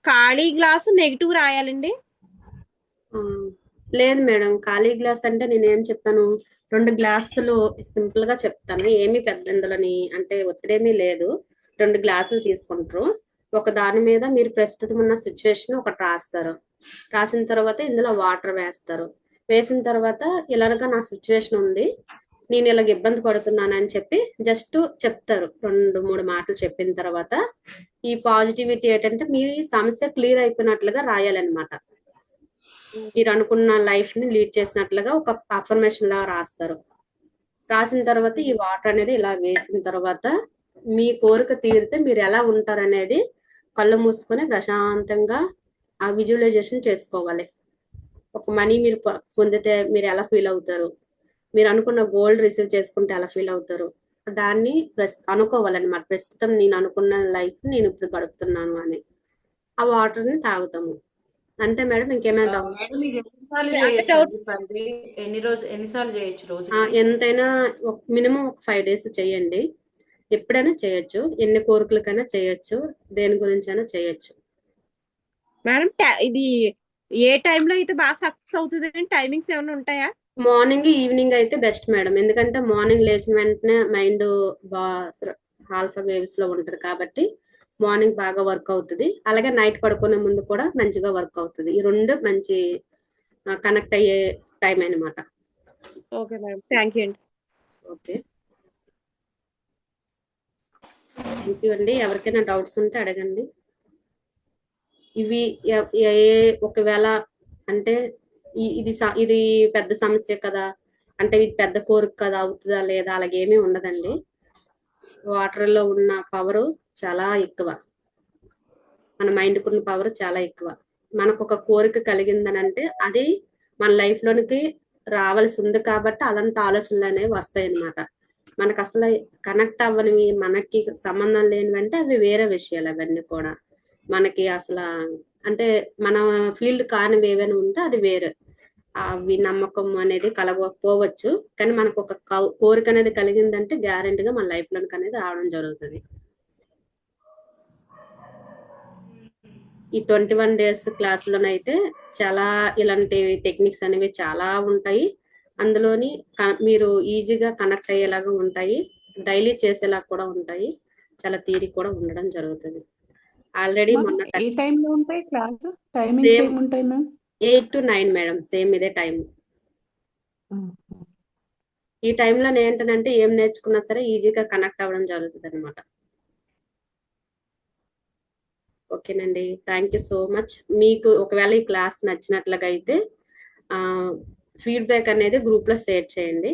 ఖాళీ గ్లాస్ నెగిటివ్ రాయాలండి? లేదు మేడం, ఖాళీ గ్లాస్ అంటే నేనేం చెప్తాను, 2 గ్లాసులు సింపుల్ గా చెప్తాను. ఏమి పెద్ద ఇందులోని అంటే ఒత్తిడేమీ లేదు. 2 గ్లాసులు తీసుకుంటారు. ఒక దాని మీద మీరు ప్రస్తుతం ఉన్న సిచ్యువేషన్ ఒకటి రాస్తారు. రాసిన తర్వాత ఇందులో వాటర్ వేస్తారు. వేసిన తర్వాత ఇలాగ నా సిచ్యువేషన్ ఉంది, నేను ఇలాగ ఇబ్బంది పడుతున్నాను అని చెప్పి జస్ట్ చెప్తారు. 2-3 మాటలు చెప్పిన తర్వాత ఈ పాజిటివిటీ ఏంటంటే మీ సమస్య క్లియర్ అయిపోయినట్లుగా రాయాలన్నమాట. మీరు అనుకున్న లైఫ్ ని లీడ్ చేసినట్లుగా ఒక అఫర్మేషన్ లా రాస్తారు. రాసిన తర్వాత ఈ వాటర్ అనేది ఇలా వేసిన తర్వాత మీ కోరిక తీరితే మీరు ఎలా ఉంటారు అనేది కళ్ళు మూసుకొని ప్రశాంతంగా ఆ విజువలైజేషన్ చేసుకోవాలి. ఒక మనీ మీరు పొందితే మీరు ఎలా ఫీల్ అవుతారు, మీరు అనుకున్న గోల్డ్ రిసీవ్ చేసుకుంటే ఎలా ఫీల్ అవుతారు, దాన్ని అనుకోవాలన్నమాట. ప్రస్తుతం నేను అనుకున్న లైఫ్ నేను ఇప్పుడు గడుపుతున్నాను అని. ఆ వాటర్ని తాగుతాము. అంతే మేడం. ఇంకేమైనా డౌట్స్? మేడం ఇది ఎన్నిసార్లు అంటే చేయొచ్చు డౌట్ అండి? పర్ డే ఎన్నిసార్లు చేయొచ్చు ఆ, రోజుకి? ఎంతైనా మినిమం ఒక 5 డేస్ చేయండి. ఎప్పుడైనా చేయొచ్చు. ఎన్ని కోరికలకైనా చేయొచ్చు. దేని గురించైనా చేయొచ్చు. మేడం ఇది ఏ టైంలో అయితే బాగా సక్సెస్ అవుతుంది? టైమింగ్స్ ఏమైనా ఉంటాయా? మార్నింగ్ ఈవినింగ్ అయితే బెస్ట్ మేడం. ఎందుకంటే మార్నింగ్ లేచిన వెంటనే మైండ్ బా ఆల్ఫా వేవ్స్ లో ఉంటది కాబట్టి మార్నింగ్ బాగా వర్క్ అవుతుంది. అలాగే నైట్ పడుకునే ముందు కూడా మంచిగా వర్క్ అవుతుంది. ఈ రెండు మంచి కనెక్ట్ అయ్యే టైం అన్నమాట. ఓకే మేడం, థ్యాంక్ యూ అండి. ఓకే, థ్యాంక్ యూ అండి. ఎవరికైనా డౌట్స్ ఉంటే అడగండి. ఇవి ఒకవేళ అంటే ఇది పెద్ద సమస్య కదా, అంటే ఇది పెద్ద కోరిక కదా, అవుతుందా లేదా, అలాగేమీ ఉండదండి. వాటర్లో ఉన్న పవర్ చాలా ఎక్కువ. మన మైండ్కి ఉన్న పవర్ చాలా ఎక్కువ. మనకు ఒక కోరిక కలిగిందని అంటే అది మన లైఫ్ లోనికి రావాల్సి ఉంది కాబట్టి అలాంటి ఆలోచనలు అనేవి వస్తాయి అన్నమాట. మనకు అసలు కనెక్ట్ అవ్వనివి, మనకి సంబంధం లేనివంటే అవి వేరే విషయాలు. అవన్నీ కూడా మనకి అసలు అంటే మన ఫీల్డ్ కానివి ఏవైనా ఉంటే అది వేరే. అవి నమ్మకం అనేది కలగకపోవచ్చు, కానీ మనకు ఒక కోరిక అనేది కలిగిందంటే గ్యారెంటీగా మన లైఫ్ లోనికి అనేది రావడం జరుగుతుంది. ఈ 21 డేస్ క్లాసులోనైతే చాలా ఇలాంటి టెక్నిక్స్ అనేవి చాలా ఉంటాయి. అందులోని మీరు ఈజీగా కనెక్ట్ అయ్యేలాగా ఉంటాయి. డైలీ చేసేలా కూడా ఉంటాయి. చాలా థియరీ కూడా ఉండడం జరుగుతుంది. ఆల్రెడీ మొన్న ఏ టైంలో ఉంటాయి క్లాస్? టైమింగ్స్ ఏముంటాయి మ్యామ్? 8 to 9 madam. సేమ్ ఇదే టైం. ఈ టైంలో ఏంటంటే ఏం నేర్చుకున్నా సరే ఈజీగా కనెక్ట్ అవ్వడం జరుగుతుంది అనమాట. ఓకేనండి, థ్యాంక్ యూ సో మచ్. మీకు ఒకవేళ ఈ క్లాస్ నచ్చినట్లుగా అయితే ఫీడ్బ్యాక్ అనేది గ్రూప్ లో షేర్ చేయండి.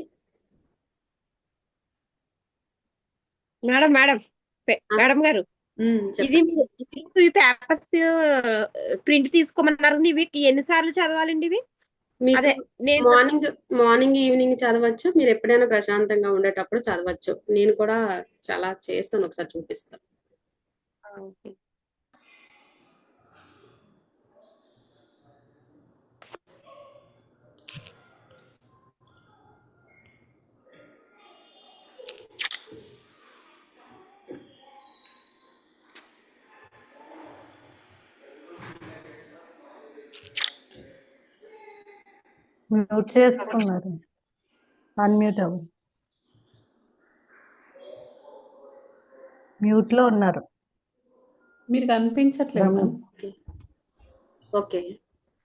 మేడం మేడం మేడం గారు, ఇది ఈ పేపర్స్ ప్రింట్ తీసుకోమన్నారు. ఇవి ఎన్నిసార్లు చదవాలండి? ఇవి అదే నేను మార్నింగ్ ఈవినింగ్ చదవచ్చు. మీరు ఎప్పుడైనా ప్రశాంతంగా ఉండేటప్పుడు చదవచ్చు. నేను కూడా చాలా చేస్తాను, ఒకసారి చూపిస్తాను. మ్యూట్ చేసుకున్నారు, అన్మ్యూట్ అవ్వు. మ్యూట్ లో ఉన్నారు. మీరు కనిపించట్లేదు మ్యామ్. ఓకే,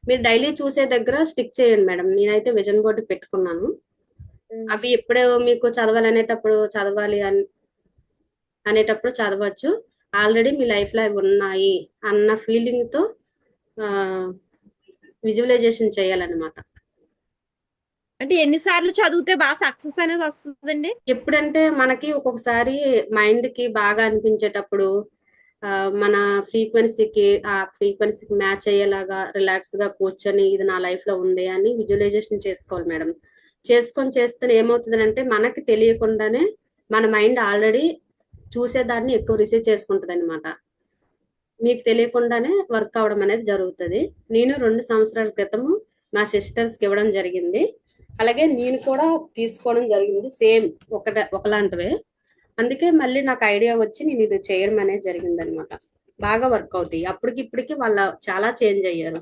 మీరు డైలీ చూసే దగ్గర స్టిక్ చేయండి మేడం. నేనైతే విజన్ బోర్డు పెట్టుకున్నాను. అవి ఎప్పుడో మీకు చదవాలనేటప్పుడు అనేటప్పుడు చదవచ్చు. ఆల్రెడీ మీ లైఫ్ లో అవి ఉన్నాయి అన్న ఫీలింగ్ తో విజువలైజేషన్ చేయాలన్నమాట. అంటే ఎన్నిసార్లు చదివితే బాగా సక్సెస్ అనేది వస్తుందండి? ఎప్పుడంటే మనకి ఒక్కొక్కసారి మైండ్ కి బాగా అనిపించేటప్పుడు మన ఫ్రీక్వెన్సీకి మ్యాచ్ అయ్యేలాగా రిలాక్స్ గా కూర్చొని ఇది నా లైఫ్ లో ఉంది అని విజువలైజేషన్ చేసుకోవాలి మేడం. చేస్తే ఏమవుతుంది అంటే మనకి తెలియకుండానే మన మైండ్ ఆల్రెడీ చూసేదాన్ని ఎక్కువ రిసీవ్ చేసుకుంటుంది అనమాట. మీకు తెలియకుండానే వర్క్ అవడం అనేది జరుగుతుంది. నేను 2 సంవత్సరాల క్రితము మా సిస్టర్స్ కి ఇవ్వడం జరిగింది. అలాగే నేను కూడా తీసుకోవడం జరిగింది. సేమ్ ఒకలాంటివే. అందుకే మళ్ళీ నాకు ఐడియా వచ్చి నేను ఇది చేయడం అనేది జరిగింది అనమాట. బాగా వర్క్ అవుతాయి. అప్పటికి ఇప్పటికి వాళ్ళు చాలా చేంజ్ అయ్యారు.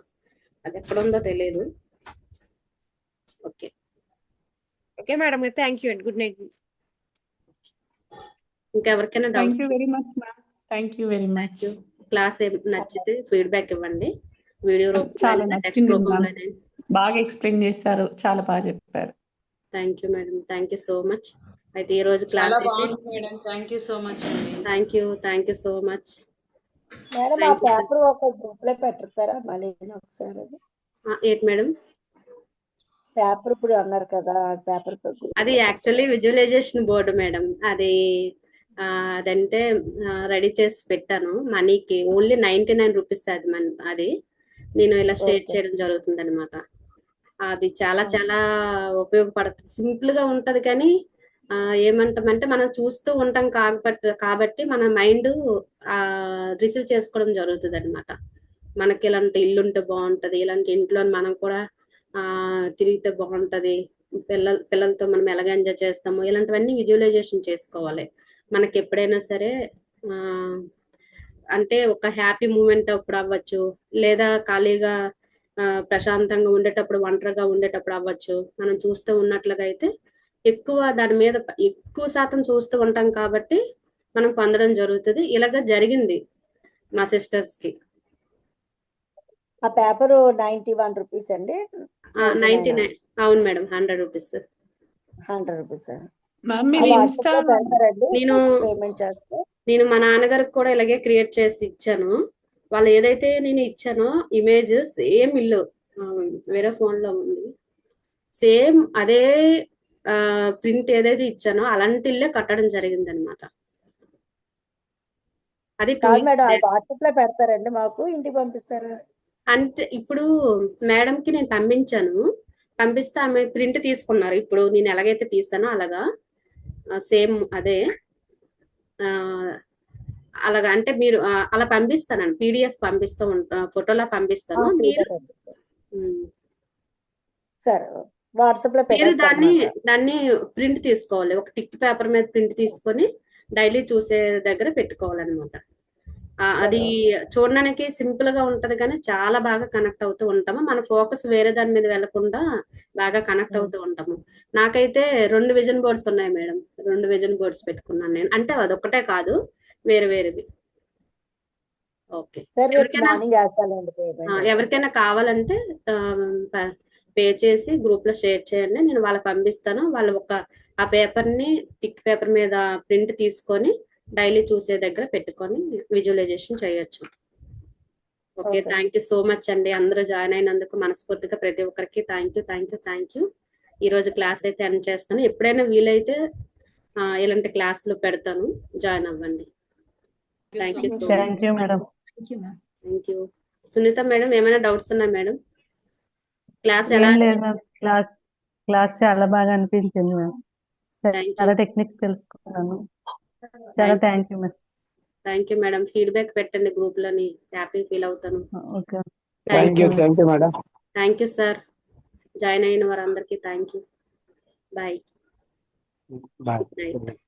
అది ఎక్కడ ఉందో తెలియదు. Okay, okay madam, thank you అండి. Good night. ఇంకా ఎవరికైనా doubt? Thank you very much ma'am. Thank you very much. Class నచ్చితే ఫీడ్బ్యాక్ ఇవ్వండి. వీడియో చాలా రూపంలో, టెక్స్ట్ నచ్చింది రూపంలో. బాగా ఎక్స్ప్లెయిన్ చేస్తారు, చాలా బాగా చెప్పారు. Thank you madam, thank you so much. అయితే ఈ రోజు క్లాస్ చాలా బాగుంది madam. Thank you so much అండి. Thank you so much madam. ఆ పేపర్ ఒక గ్రూప్ లో పెడతారా మళ్ళీ ఒకసారి? ఏంటి మేడం? పేపర్ ఇప్పుడు అన్నారు కదా, పేపర్ అది యాక్చువల్లీ విజువలైజేషన్ బోర్డు మేడం. అదంటే రెడీ చేసి పెట్టాను. మనీకి ఓన్లీ 99 రూపీస్. అది నేను ఇలా షేర్ చేయడం జరుగుతుంది అనమాట. అది చాలా చాలా ఉపయోగపడుతుంది. సింపుల్ గా ఉంటది, కానీ ఏమంటామంటే మనం చూస్తూ ఉంటాం కాబట్టి మన మైండ్ రిసీవ్ చేసుకోవడం జరుగుతుంది అనమాట. మనకి ఇలాంటి ఇల్లు ఉంటే బాగుంటది, ఇలాంటి ఇంట్లో మనం కూడా తిరిగితే బాగుంటది, పిల్లలతో మనం ఎలాగ ఎంజాయ్ చేస్తామో ఇలాంటివన్నీ విజువలైజేషన్ చేసుకోవాలి. మనకి ఎప్పుడైనా సరే అంటే ఒక హ్యాపీ మూమెంట్ అప్పుడు అవ్వచ్చు, లేదా ఖాళీగా ప్రశాంతంగా ఉండేటప్పుడు, ఒంటరిగా ఉండేటప్పుడు అవ్వచ్చు. మనం చూస్తూ ఉన్నట్లుగా అయితే దాని మీద ఎక్కువ శాతం చూస్తూ ఉంటాం కాబట్టి మనం పొందడం జరుగుతుంది. ఇలాగ జరిగింది మా సిస్టర్స్ కి. ఆ పేపర్ 91 రూపీస్ అండి. 99 అవును మేడం, 100 రూపీస్. 100 రూపీస్ మ్యామ్ మీరు ఇన్స్టా నేను మా నాన్నగారికి కూడా ఇలాగే క్రియేట్ చేసి ఇచ్చాను. వాళ్ళు ఏదైతే నేను ఇచ్చానో ఇమేజ్ సేమ్ ఇల్లు వేరే ఫోన్ లో ఉంది, సేమ్ అదే ప్రింట్ ఏదైతే ఇచ్చానో అలాంటి ఇల్లే కట్టడం జరిగింది అనమాట. అది మేడం వాట్సాప్ లో పెడతారండి, మాకు ఇంటికి పంపిస్తారా? అంటే ఇప్పుడు మేడం కి నేను పంపిస్తే ఆమె ప్రింట్ తీసుకున్నారు. ఇప్పుడు నేను ఎలాగైతే తీసానో అలాగా సేమ్ అదే అలాగా. అంటే మీరు అలా పంపిస్తానండి, PDF పంపిస్తూ ఫోటోలా పంపిస్తాను. వాట్సాప్ లో మీరు దాన్ని ప్రింట్ తీసుకోవాలి. ఒక టిక్ పేపర్ మీద ప్రింట్ తీసుకొని డైలీ చూసే దగ్గర పెట్టుకోవాలన్నమాట. అది చూడడానికి సింపుల్ గా ఉంటది కానీ చాలా బాగా కనెక్ట్ అవుతూ ఉంటాము. మన ఫోకస్ వేరే దాని మీద వెళ్లకుండా బాగా కనెక్ట్ అవుతూ ఉంటాము. నాకైతే 2 విజన్ బోర్డ్స్ ఉన్నాయి మేడం, 2 విజన్ బోర్డ్స్ పెట్టుకున్నాను నేను. అంటే అదొక్కటే కాదు, వేరేవి. ఓకే, ఎవరికైనా కావాలంటే పే చేసి గ్రూప్ లో షేర్ చేయండి, నేను వాళ్ళకి పంపిస్తాను. వాళ్ళు ఆ పేపర్ ని థిక్ పేపర్ మీద ప్రింట్ తీసుకొని డైలీ చూసే దగ్గర పెట్టుకొని విజువలైజేషన్ చేయొచ్చు. Okay, thank you so much అండి. అందరూ జాయిన్ అయినందుకు మనస్ఫూర్తిగా ప్రతి ఒక్కరికి థ్యాంక్ యూ. ఈ రోజు క్లాస్ అయితే ఎండ్ చేస్తాను. ఎప్పుడైనా వీలైతే ఇలాంటి క్లాసులు పెడతాను, జాయిన్ అవ్వండి. Thank you so much. Thank you madam. Thank you. Sunitha madam, ఏమైనా డౌట్స్ ఉన్నాయా మేడం? క్లాస్ ఎలా? క్లాస్ చాలా బాగా అనిపించింది మేడం. చాలా టెక్నిక్స్ తెలుసుకున్నాను. చాలా thank you madam. Thank you madam. Feedback పెట్టండి గ్రూప్ లోని, హ్యాపీ ఫీల్ అవుతాను. Okay, thank you madam. Thank you sir. Join అయిన వారందరికీ థ్యాంక్ యూ. బాయ్. బాయ్.